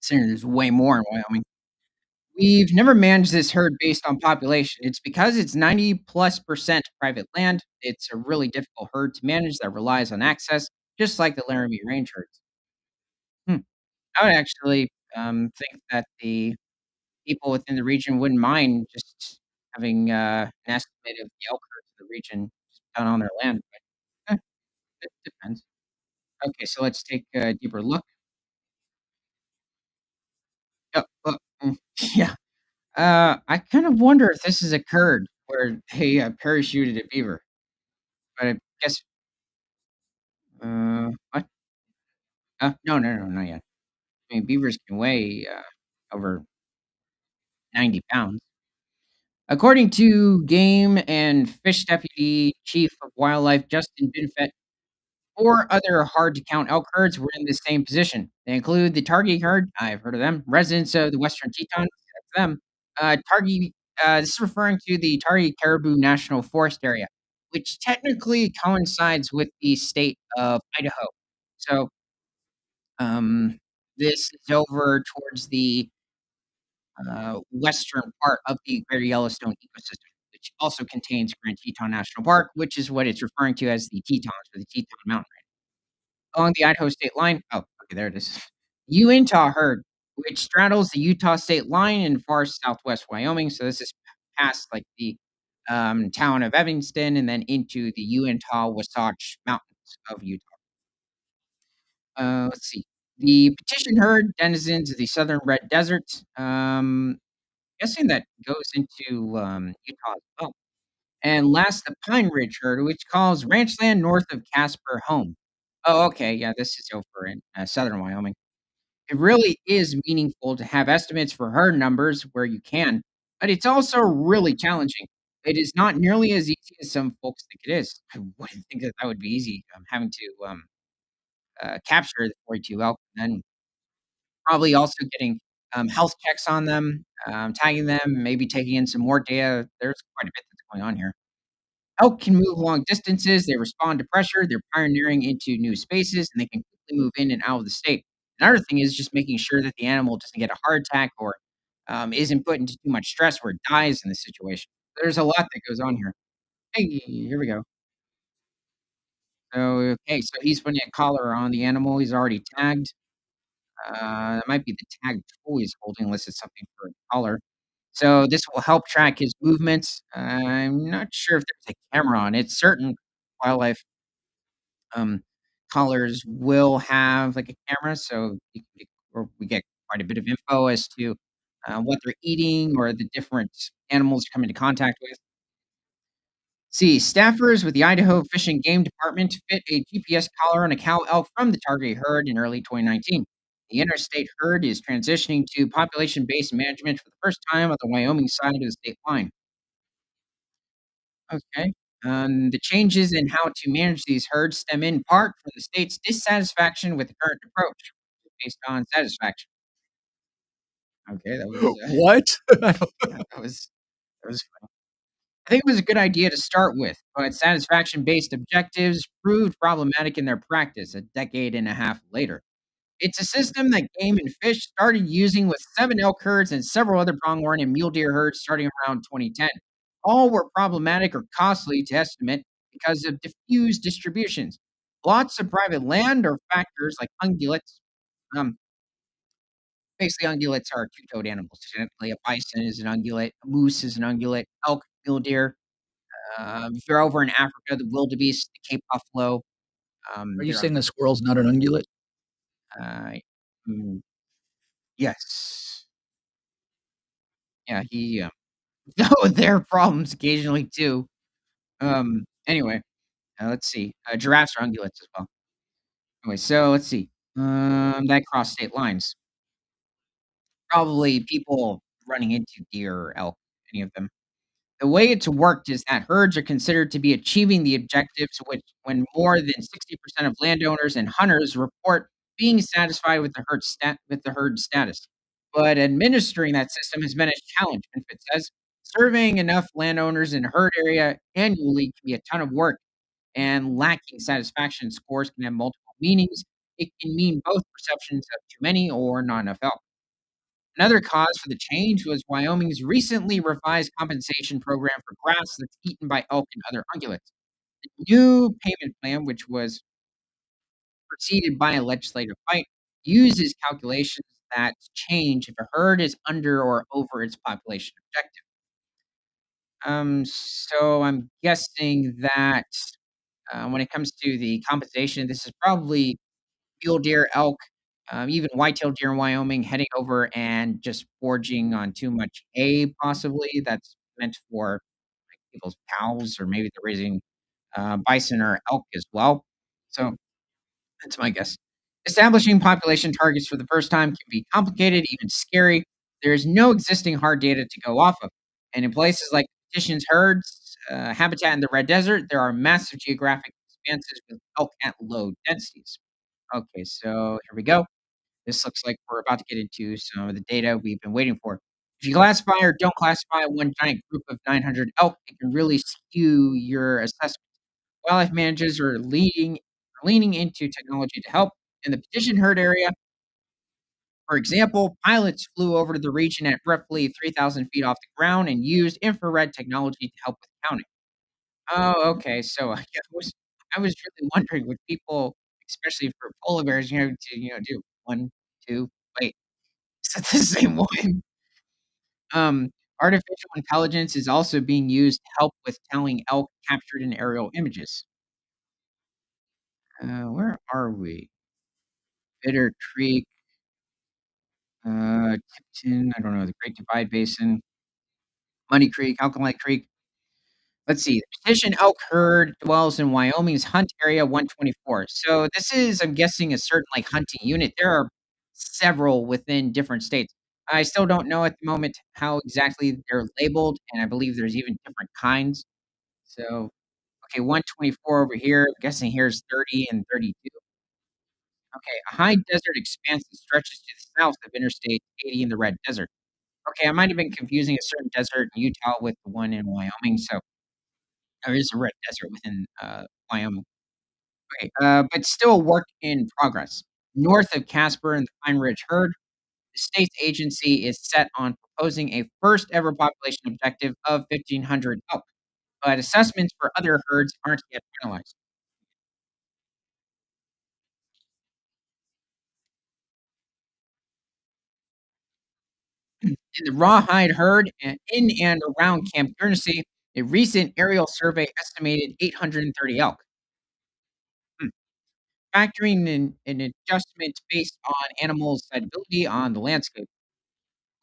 considering there's way more in Wyoming. We've never managed this herd based on population. It's because it's 90+% private land. It's a really difficult herd to manage that relies on access, just like the Laramie range herds. Hmm. I would actually think that the people within the region wouldn't mind just having an estimate of the elk herds of the region just done on their land. But it depends. Okay, so let's take a deeper look. Yep, yeah. I kind of wonder if this has occurred where they, parachuted a beaver, but I guess what? No, no, no, not yet. I mean, beavers can weigh, over 90 pounds. According to Game and Fish Deputy Chief of Wildlife Justin Binfet, 4 other hard-to-count elk herds were in the same position. They include the Targhee herd, I've heard of them, residents of the Western Tetons, that's them. Targhee this is referring to the Targhee Caribou National Forest area, which technically coincides with the state of Idaho. So, um, this is over towards the, western part of the Greater Yellowstone ecosystem, which also contains Grand Teton National Park, which is what it's referring to as the Tetons or the Teton Mountain along the Idaho state line. Oh, okay, there it is. Uintah herd, which straddles the Utah state line in far southwest Wyoming. So this is past like the town of Evanston and then into the Uintah Wasatch Mountains of Utah. Let's see. The petition herd, denizens of the southern red desert. Guessing that goes into Utah as well. And last, the Pine Ridge herd, which calls ranchland north of Casper home. Oh, okay. Yeah, this is over in southern Wyoming. It really is meaningful to have estimates for herd numbers where you can, but it's also really challenging. It is not nearly as easy as some folks think it is. I wouldn't think that that would be easy. Having to capture the 42 elk and then probably also getting health checks on them, tagging them, maybe taking in some more data. There's quite a bit that's going on here. Elk can move long distances, they respond to pressure, they're pioneering into new spaces, and they can quickly move in and out of the state. Another thing is just making sure that the animal doesn't get a heart attack or, isn't put into too much stress where it dies in this situation. There's a lot that goes on here. Hey, here we go. So, okay, so he's putting a collar on the animal, he's already tagged. That might be the tag tool he's holding unless it's something for a collar. So this will help track his movements. I'm not sure if there's a camera on it. Certain wildlife um, collars will have like a camera, so or we get quite a bit of info as to what they're eating or the different animals they're coming into contact with. See, staffers with the Idaho Fish and Game Department fit a GPS collar on a cow elk from the target herd in early 2019. The interstate herd is transitioning to population based management for the first time on the Wyoming side of the state line. Okay. The changes in how to manage these herds stem in part from the state's dissatisfaction with the current approach based on satisfaction. Okay, that was What? I don't that was I think it was a good idea to start with, but satisfaction based objectives proved problematic in their practice a decade and a half later. It's a system that Game and Fish started using with 7 elk herds and several other pronghorn and mule deer herds starting around 2010. All were problematic or costly to estimate because of diffused distributions. Lots of private land or factors like ungulates. Um, Basically, ungulates are two-toed animals. Technically, a bison is an ungulate, a moose is an ungulate, elk, mule deer. If you're over in Africa, the wildebeest, the Cape buffalo, Are you they're saying a ungulates. squirrel's not an ungulate? Uh, mm, yes. Yeah, he, no, there are problems occasionally too. Anyway, let's see. Giraffes are ungulates as well. Anyway, so let's see. That cross state lines. Probably people running into deer or elk, any of them. The way it's worked is that herds are considered to be achieving the objectives which when more than 60% of landowners and hunters report being satisfied with the herd status. But administering that system has been a challenge, Benfit says. Surveying enough landowners in a herd area annually can be a ton of work, and lacking satisfaction scores can have multiple meanings. It can mean both perceptions of too many or not enough elk. Another cause for the change was Wyoming's recently revised compensation program for grass that's eaten by elk and other ungulates. The new payment plan, which was preceded by a legislative fight, uses calculations that change if a herd is under or over its population objective. So I'm guessing that when it comes to the compensation, this is probably mule deer, elk, even white-tailed deer in Wyoming heading over and just foraging on too much hay possibly that's meant for people's cows, or maybe they're raising, bison or elk as well. So, that's my guess. Establishing population targets for the first time can be complicated, even scary. There's no existing hard data to go off of. And in places like petitions herds, habitat in the Red Desert, there are massive geographic expanses with elk at low densities. Okay, so here we go. This looks like we're about to get into some of the data we've been waiting for. If you classify or don't classify one giant group of 900 elk, it can really skew your assessment. Wildlife managers are leaning into technology to help. In the petition herd area, for example, pilots flew over to the region at roughly 3,000 feet off the ground and used infrared technology to help with counting. Oh, okay. So I was really wondering with people, especially for polar bears, to do one, two. Wait, is that the same one? Um, Artificial intelligence is also being used to help with telling elk captured in aerial images. Where are we? Bitter Creek, Tipton, I don't know, the Great Divide Basin, Money Creek, Alkali Creek. Let's see, the petition elk herd dwells in Wyoming's Hunt Area 124. So this is, I'm guessing, a certain, like, hunting unit. There are several within different states. I still don't know at the moment how exactly they're labeled, and I believe there's even different kinds. So, okay, 124 over here, I'm guessing here's 30 and 32. Okay, a high desert expanse that stretches to the south of Interstate 80 in the Red Desert. Okay, I might have been confusing a certain desert in Utah with the one in Wyoming, so there is a red desert within, Wyoming. Okay, but still a work in progress. North of Casper and the Pine Ridge herd, the state's agency is set on proposing a first ever population objective of 1,500 elk, but assessments for other herds aren't yet finalized. In the rawhide herd in and around Camp Guernsey, a recent aerial survey estimated 830 elk. Hmm. Factoring in an adjustment based on animals' sightability on the landscape.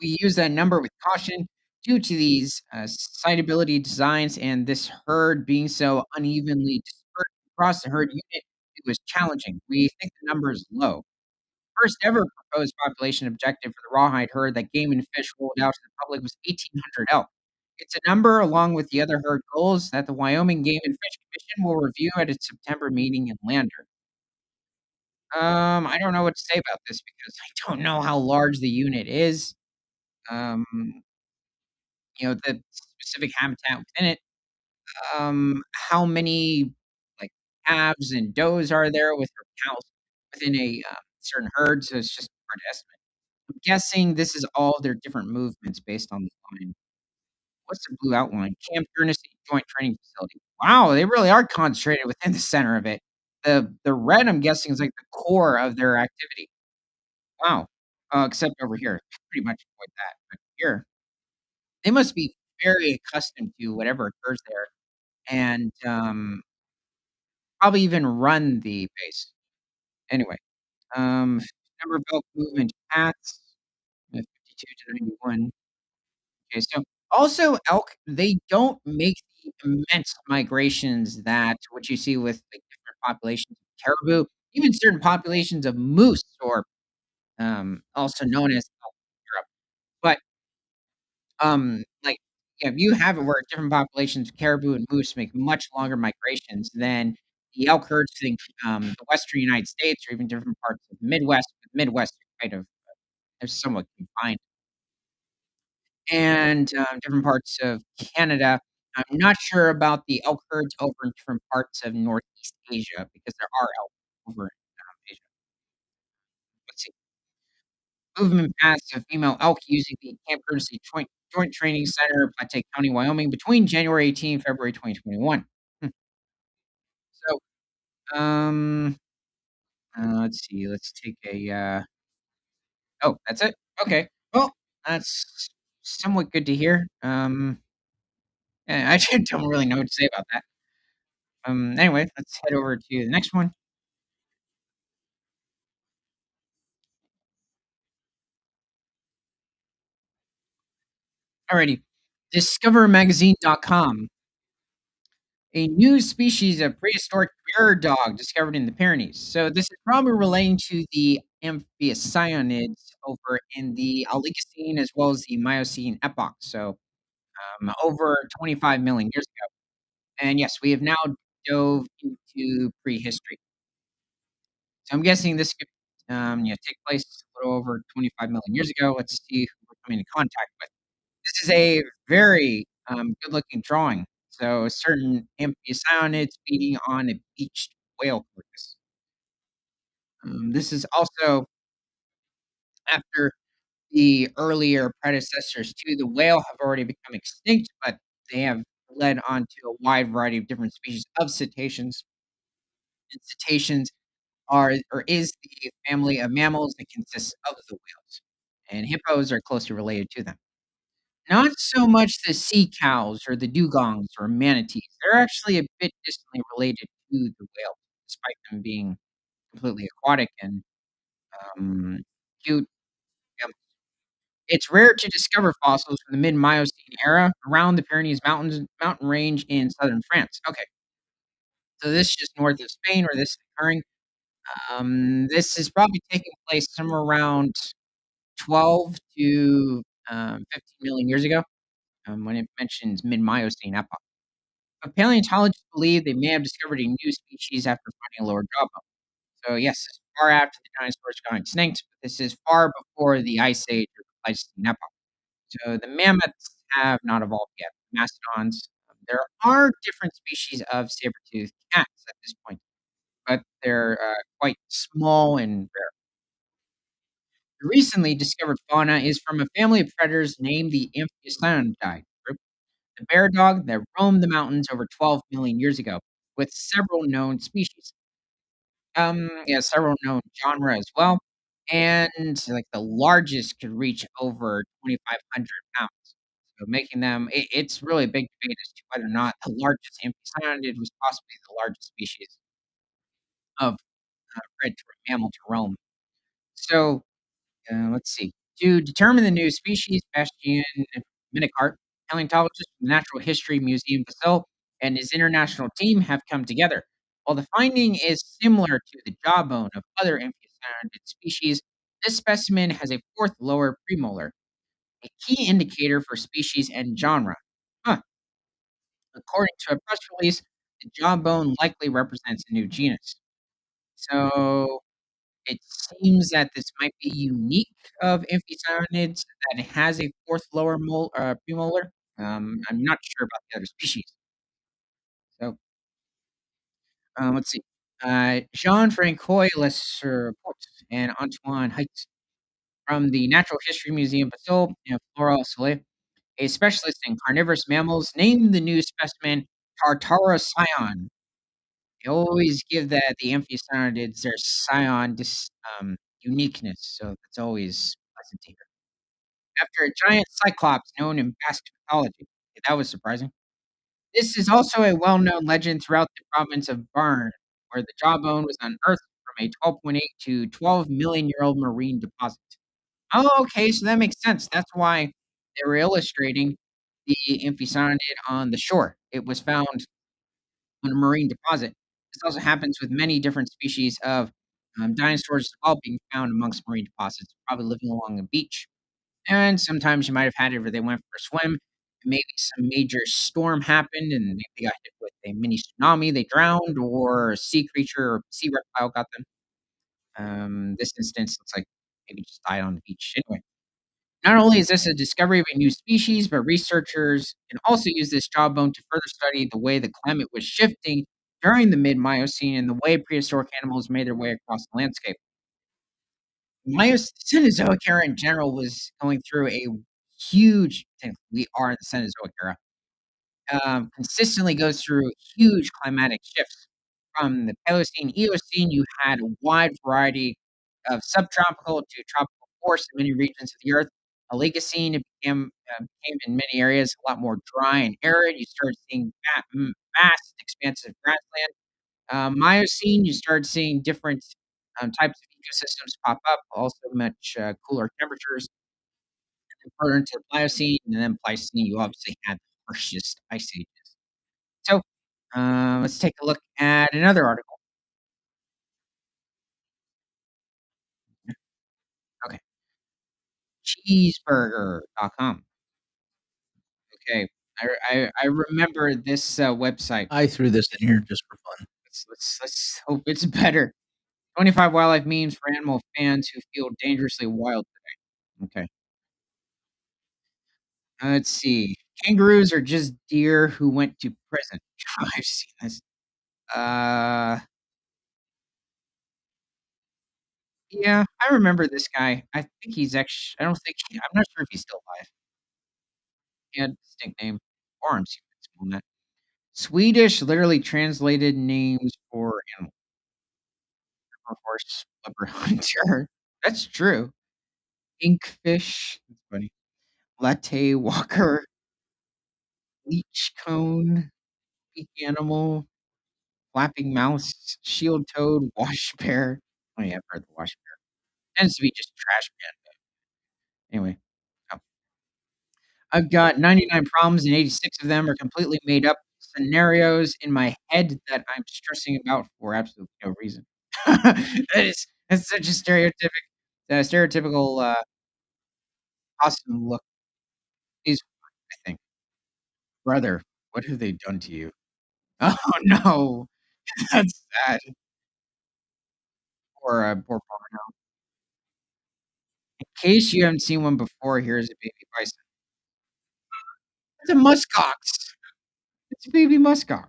We use that number with caution due to these sightability designs and this herd being so unevenly dispersed across the herd unit. It was challenging. We think the number is low. First ever proposed population objective for the rawhide herd that Game and Fish rolled out to the public was 1,800 elk. It's a number along with the other herd goals that the Wyoming Game and Fish Commission will review at its September meeting in Lander. I don't know what to say about this because I don't know how large the unit is. Um, the specific habitat within it. How many like calves and does are there with their cows within a certain herd? So it's just hard to estimate. I'm guessing this is all their different movements based on the line. What's the blue outline? Camp Guernsey Joint Training Facility. Wow, they really are concentrated within the center of it. The red, I'm guessing, is like the core of their activity. Wow. Except over here, pretty much avoid that. But here, they must be very accustomed to whatever occurs there, and probably even run the base. Anyway, um, number of elk movement paths, 52 to 91. Okay, so also elk, they don't make the immense migrations that what you see with, like, different populations of caribou, even certain populations of moose or, also known as elk in Europe. But, like, yeah, you have it where different populations of caribou and moose make much longer migrations than the elk herds in, the Western United States or even different parts of Midwest. The Midwest are kind of they're somewhat confined and, different parts of Canada. I'm not sure about the elk herds over in different parts of Northeast Asia because there are elk over in, Asia. Let's see. Movement paths of female elk using the Camp Courtesy Joint Training Center, Platte County, Wyoming, between January 18 February 2021. Hmm. So, um, let's see. Let's take a, oh, that's it? Okay. Well, that's somewhat good to hear. I actually don't really know what to say about that. Anyway, let's head over to the next one. Alrighty. DiscoverMagazine.com. A new species of prehistoric bear dog discovered in the Pyrenees. So this is probably relating to the amphicyonids over in the Oligocene as well as the Miocene epoch. So over 25 million years ago. And yes, we have now dove into prehistory. So I'm guessing this could take place a little over 25 million years ago. Let's see who we're coming in contact with. This is a very good-looking drawing. So certain amphicyonids feeding on a beached whale carcass. This is also after the earlier predecessors to the whale have already become extinct, but they have led on to a wide variety of different species of cetaceans. And cetaceans are or is the family of mammals that consists of the whales, and hippos are closely related to them. Not so much the sea cows or the dugongs or manatees. They're actually a bit distantly related to the whales, despite them being completely aquatic and cute mammals. It's rare to discover fossils from the mid-Miocene era around the Pyrenees mountain range in southern France. Okay, so this is just north of Spain where this is occurring. This is probably taking place somewhere around 12 to 15 million years ago, when it mentions mid-Miocene epoch. But paleontologists believe they may have discovered a new species after finding a lower jawbone. So yes, this is far after the dinosaurs got extinct, but this is far before the Ice Age or the Pleistocene epoch. So the mammoths have not evolved yet. Mastodons. There are different species of saber-toothed cats at this point, but they're quite small and rare. The recently discovered fauna is from a family of predators named the Amphicyonidae group, the bear dog that roamed the mountains over 12 million years ago, with several known species. Yeah, several known genre as well, and like the largest could reach over 2,500 pounds. So making them, it's really a big debate as to whether or not the largest amphicyonid was possibly the largest species of predatory mammal to roam. So let's see. To determine the new species, Bastian Minicart, paleontologist from the Natural History Museum Basel, and his international team have come together. While the finding is similar to the jawbone of other amphicyonid species, this specimen has a fourth lower premolar, a key indicator for species and genre. Huh. According to a press release, the jawbone likely represents a new genus. So it seems that this might be unique of amphicyonids that it has a fourth lower premolar. I'm not sure about the other species. So let's see. Jean-Francois Lesserport and Antoine Heitz from the Natural History Museum Basel and Flora Soleil, a specialist in carnivorous mammals, named the new specimen Tartarocyon. They always give the amphicyonids their scion uniqueness, so it's always pleasant to hear. After a giant cyclops known in Basque mythology. Yeah, that was surprising. This is also a well-known legend throughout the province of Barn, where the jawbone was unearthed from a 12.8 to 12 million year old marine deposit. Oh, okay, so that makes sense. That's why they were illustrating the amphicyonid on the shore. It was found on a marine deposit. This also happens with many different species of dinosaurs as well being found amongst marine deposits, probably living along the beach. And sometimes you might have had it where they went for a swim. Maybe some major storm happened and they got hit with a mini tsunami, they drowned, or a sea creature or sea reptile got them. This instance looks like maybe just died on the beach. Anyway, not only is this a discovery of a new species, but researchers can also use this jawbone to further study the way the climate was shifting during the mid Miocene and the way prehistoric animals made their way across the landscape. Cenozoic era in general was going through a huge, and we are in the Cenozoic era, consistently goes through huge climatic shifts. From the Paleocene, Eocene, you had a wide variety of subtropical to tropical forests in many regions of the Earth. Oligocene, it became in many areas a lot more dry and arid. You started seeing vast, expansive grassland. Miocene, you start seeing different types of ecosystems pop up, also much cooler temperatures. further into the Pliocene, and then Pleistocene, you obviously had the harshest ice ages. So, let's take a look at another article. Okay, cheeseburger.com. Okay, I remember this, website. I threw this in here just for fun. Let's hope it's better. 25 wildlife memes for animal fans who feel dangerously wild today. Okay, let's see. Kangaroos are just deer who went to prison. I've seen this. Uh, yeah, I remember this guy. I think he's actually. I don't think I'm not sure if he's still alive. He had a distinct name. Arms, you could spell that. Swedish literally translated names for animal. Horse, leopard hunter. That's true. Inkfish. That's funny. Latte walker, leech cone, peak animal, flapping mouse, shield toad, wash bear. Oh yeah, I've heard the wash bear. Tends to be just trash man. Anyway, oh, I've got 99 problems and 86 of them are completely made up scenarios in my head that I'm stressing about for absolutely no reason. That's such a stereotypical, awesome look. Is I think, brother, what have they done to you? Oh no, that's sad. Poor Porno. In case you haven't seen one before, here's a baby bison. It's a muskox. It's a baby muskox.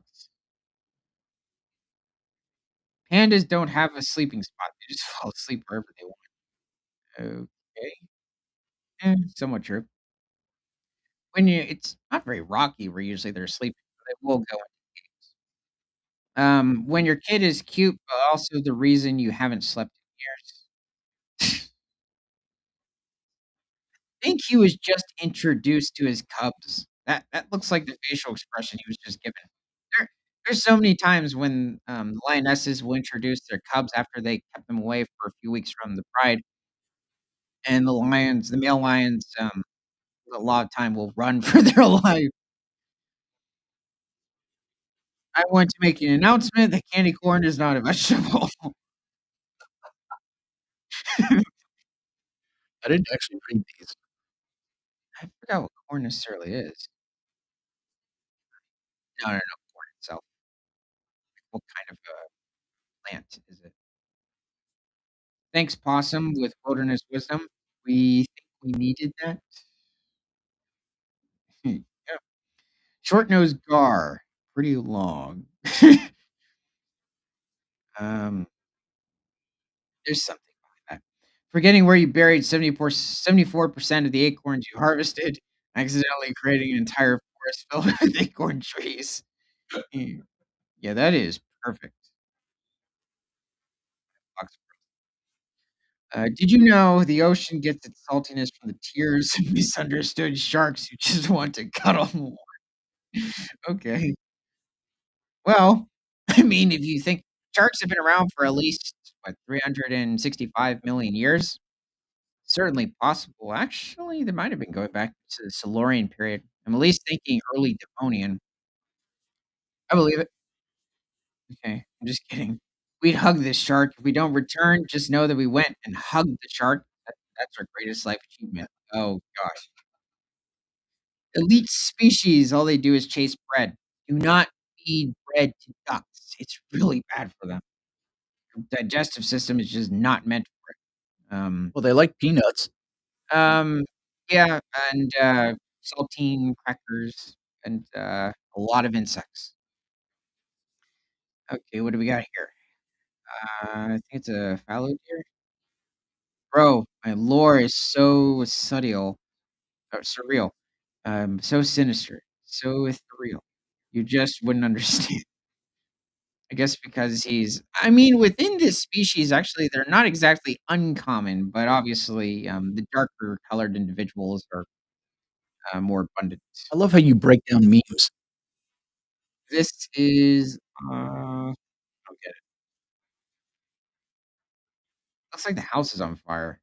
Pandas don't have a sleeping spot. They just fall asleep wherever they want. Okay. Somewhat true. It's not very rocky where usually they're sleeping, but they will go into caves. When your kid is cute, but also the reason you haven't slept in years. Think he was just introduced to his cubs. That looks like the facial expression he was just given. There's so many times when, lionesses will introduce their cubs after they kept them away for a few weeks from the pride, and the male lions, a lot of time will run for their life. I want to make an announcement that candy corn is not a vegetable. I didn't actually read these. I forgot what corn necessarily is. No, corn itself. What kind of, plant is it? Thanks, possum, with wilderness wisdom. We think we needed that. Yeah. Short-nosed gar, pretty long. Um, there's something behind that. Forgetting where you buried 74% of the acorns you harvested, accidentally creating an entire forest filled with acorn trees. Mm, yeah, that is perfect. Did you know the ocean gets its saltiness from the tears of misunderstood sharks who just want to cuddle more? Okay. Well, I mean, if you think sharks have been around for at least, what, 365 million years? Certainly possible. Actually, they might have been going back to the Silurian period. I'm at least thinking early Devonian. I believe it. Okay, I'm just kidding. We'd hug this shark. If we don't return, just know that we went and hugged the shark. That's our greatest life achievement. Oh gosh. Elite species, all they do is chase bread. Do not feed bread to ducks. It's really bad for them. Digestive system is just not meant for it. Well, they like peanuts. Um, yeah, and, saltine crackers and, a lot of insects. Okay, what do we got here? I think it's a fallow deer? Bro, my lore is so subtle or surreal, so sinister, so ethereal. You just wouldn't understand. I guess because I mean, within this species, actually, they're not exactly uncommon, but obviously, the darker colored individuals are, more abundant. I love how you break down memes. This is, I don't get it. Looks like the house is on fire.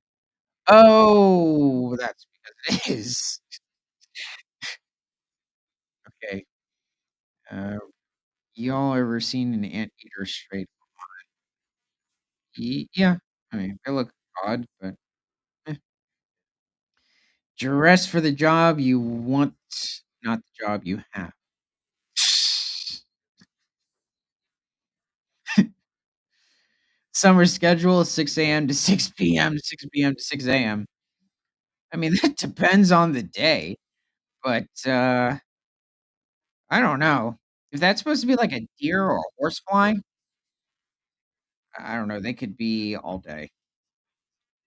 Oh, that's because is okay. Uh, y'all ever seen an anteater straight? Yeah. I mean, they look odd, but eh. Dress for the job you want, not the job you have. Summer schedule, 6 a.m. to 6 p.m., 6 p.m. to 6 a.m. I mean, that depends on the day, but, I don't know. If that's supposed to be like a deer or a horsefly, I don't know, they could be all day.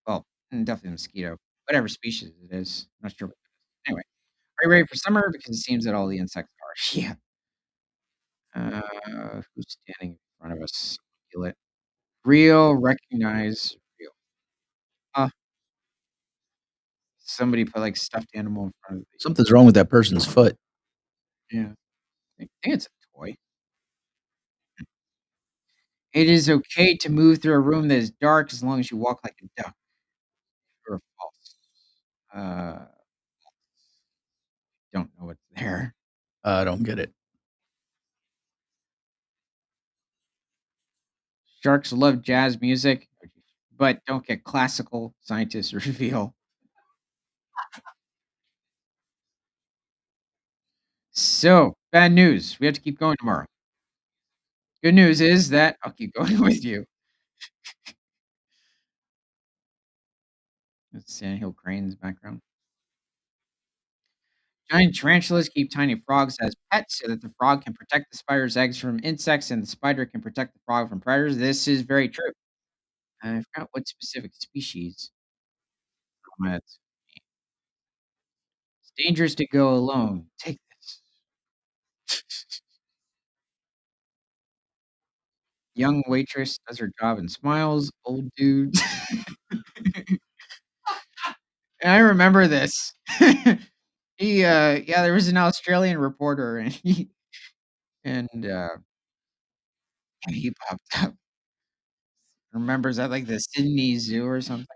Well, definitely a mosquito, whatever species it is, not sure what it is. Anyway, are you ready for summer? Because it seems that all the insects are. Yeah. Who's standing in front of us? Articulate. Real, recognize, real. Uh, somebody put, like, stuffed animal in front of the Something's wrong with that person's foot. yeah, I think it's a toy. It is okay to move through a room that is dark as long as you walk like a duck. True or false? Uh, don't know what's there. I don't get it. Sharks love jazz music, but don't get classical, scientists reveal. So, bad news. We have to keep going tomorrow. Good news is that I'll keep going with you. That's sandhill cranes background. Giant tarantulas keep tiny frogs as pets so that the frog can protect the spider's eggs from insects and the spider can protect the frog from predators. This is very true. I forgot what specific species. It's dangerous to go alone. Take this. Young waitress does her job and smiles. Old dude. I remember this. Yeah, there was an Australian reporter and he popped up. Remembers at, like, the Sydney Zoo or something.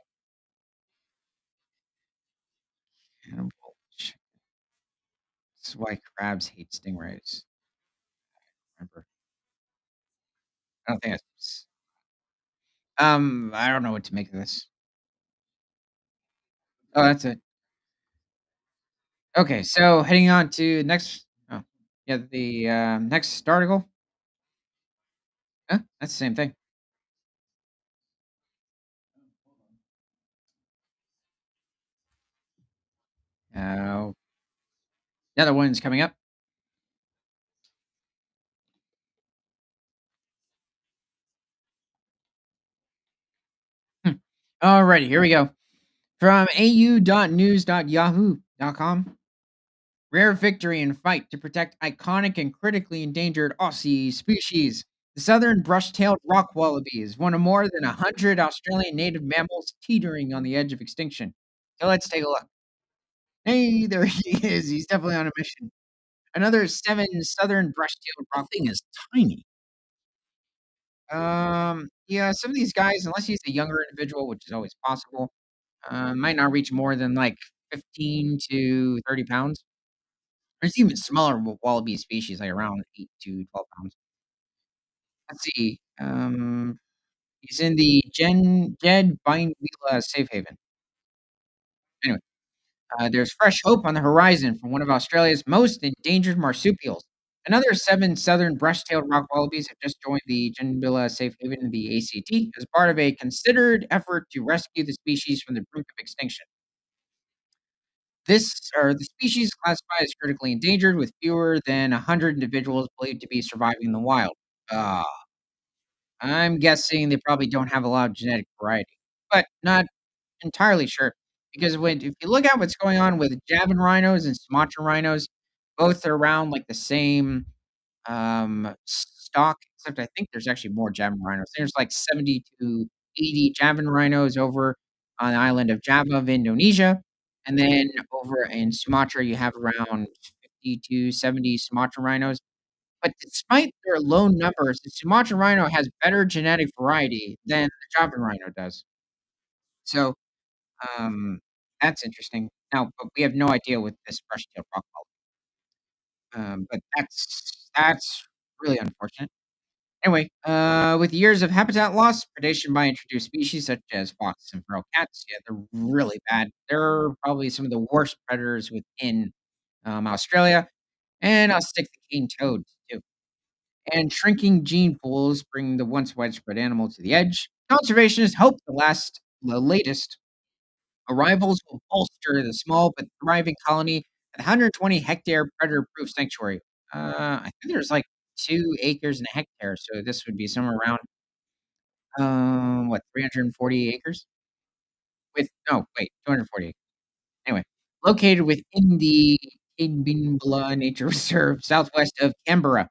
Cannibal Ch This is why crabs hate stingrays. Remember. I don't think it's I don't know what to make of this. Oh, that's it. Okay, so heading on to next yeah, the, next article. That's the same thing. Uh, the other one's coming up. Hmm. Alrighty, here we go. From au.news.yahoo.com. Rare victory in fight to protect iconic and critically endangered Aussie species. The southern brush-tailed rock wallaby is one of more than 100 Australian native mammals teetering on the edge of extinction. So let's take a look. Hey, there he is. He's definitely on a mission. Another 7 southern brush-tailed That rock. thing is tiny. Yeah, some of these guys, unless he's a younger individual, which is always possible, might not reach more than like 15 to 30 pounds. There's even smaller wallaby species, like around 8 to 12 pounds. Let's see. He's in the Jed Bindwela safe haven. Anyway, there's fresh hope on the horizon from one of Australia's most endangered marsupials. Another 7 southern brush-tailed rock wallabies have just joined the Jinbilla Safe Haven in the ACT as part of a considered effort to rescue the species from the brink of extinction. The species is classified as critically endangered, with fewer than 100 individuals believed to be surviving in the wild. Ah, I'm guessing they probably don't have a lot of genetic variety, but not entirely sure because if you look at what's going on with Javan rhinos and Sumatra rhinos, both are around like the same stock, except I think there's actually more Javan rhinos. There's like 70 to 80 Javan rhinos over on the island of Java of Indonesia, and then over in Sumatra you have around 50 to 70 Sumatra rhinos. But despite their low numbers, the Sumatra rhino has better genetic variety than the Javan rhino does. So, um, that's interesting. Now, but we have no idea with this brush-tailed rock but that's really unfortunate. Anyway, with years of habitat loss, predation by introduced species such as fox and feral cats, yeah, they're really bad. They're probably some of the worst predators within Australia, and I'll stick the cane toads too. And shrinking gene pools bring the once widespread animal to the edge. Conservationists hope the latest arrivals will bolster the small but thriving colony at 120-hectare predator-proof sanctuary. I think there's like 2 acres and a hectare, so this would be somewhere around, what, 340 acres? With no, wait, 240 acres. Anyway, located within the Kidbinbala Nature Reserve, southwest of Canberra.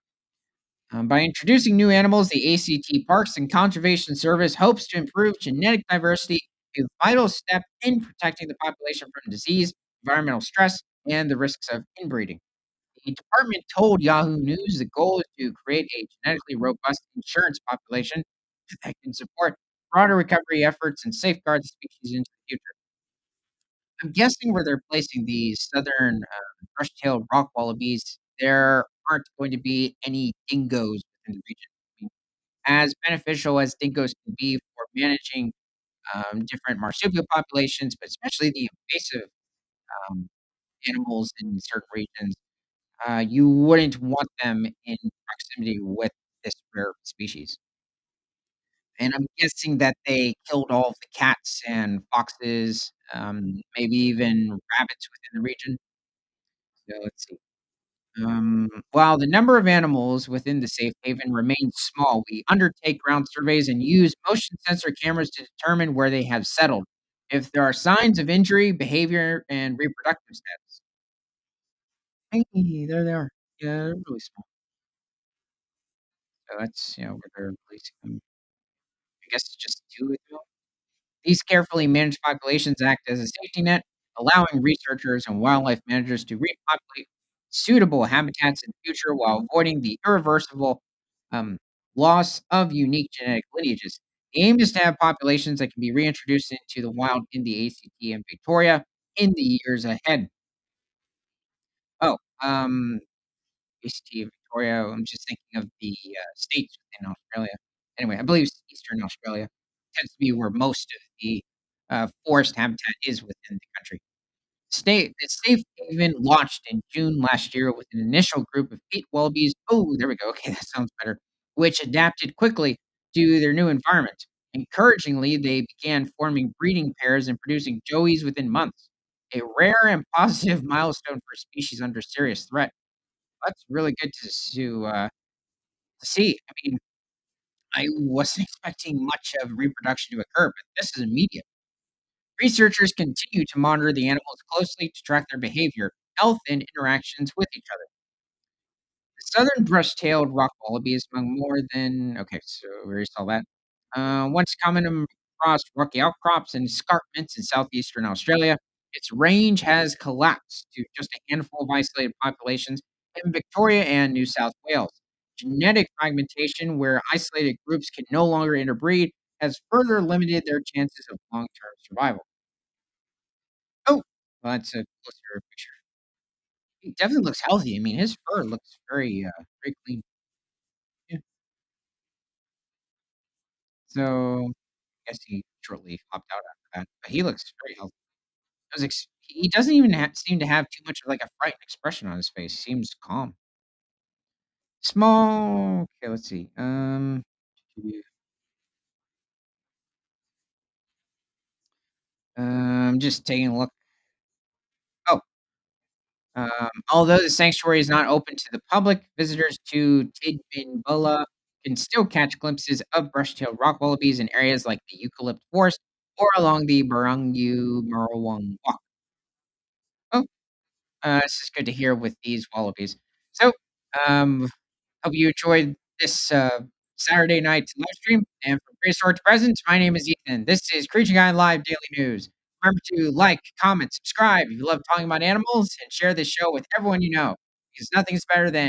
By introducing new animals, the ACT Parks and Conservation Service hopes to improve genetic diversity, a vital step in protecting the population from disease, environmental stress, and the risks of inbreeding. The department told Yahoo News the goal is to create a genetically robust insurance population that can support broader recovery efforts and safeguard the species into the future. I'm guessing where they're placing these southern brush-tailed rock wallabies, there aren't going to be any dingoes within the region. I mean, as beneficial as dingoes can be for managing different marsupial populations, but especially the invasive um, animals in certain regions, you wouldn't want them in proximity with this rare species. And I'm guessing that they killed all of the cats and foxes, maybe even rabbits within the region. So let's see. While the number of animals within the safe haven remains small, we undertake ground surveys and use motion sensor cameras to determine where they have settled, if there are signs of injury, behavior, and reproductive status. Hey, there they are. Yeah, they're really small. So that's where they're releasing them. I guess it's just two of them. These carefully managed populations act as a safety net, allowing researchers and wildlife managers to repopulate suitable habitats in the future while avoiding the irreversible um, loss of unique genetic lineages. The aim is to have populations that can be reintroduced into the wild in the ACT and Victoria in the years ahead. Oh, ACT and Victoria, I'm just thinking of the states within Australia. Anyway, I believe it's Eastern Australia tends to be where most of the forest habitat is within the country. The safe haven launched in June last year with an initial group of 8 wallabies. Oh, there we go. Okay, that sounds better. Which adapted quickly to their new environment. Encouragingly, they began forming breeding pairs and producing joeys within months. A rare and positive milestone for a species under serious threat. That's really good to see. I mean, I wasn't expecting much of reproduction to occur, but this is immediate. Researchers continue to monitor the animals closely to track their behavior, health, and interactions with each other. The southern brush-tailed rock wallaby is among more than okay, so we already saw that. Once common across rocky outcrops and escarpments in southeastern Australia, its range has collapsed to just a handful of isolated populations in Victoria and New South Wales. Genetic fragmentation, where isolated groups can no longer interbreed, has further limited their chances of long-term survival. Oh, well, that's a closer picture. He definitely looks healthy. I mean, his fur looks very clean. Yeah. So, I guess he shortly hopped out after that, but he looks very healthy. He doesn't even seem to have too much of, like, a frightened expression on his face. He seems calm. Small okay, let's see. Just taking a look. Oh, although the sanctuary is not open to the public, visitors to Tidbinbula can still catch glimpses of brush-tailed rock wallabies in areas like the eucalypt forest or along the Barangu Marwang Walk. Oh, this is good to hear with these wallabies. So, um, hope you enjoyed this Saturday night live stream. And from Prehistoric to Present, my name is Ethan. This is Creature Guide Live Daily News. Remember to like, comment, subscribe if you love talking about animals, and share this show with everyone you know, because nothing's better than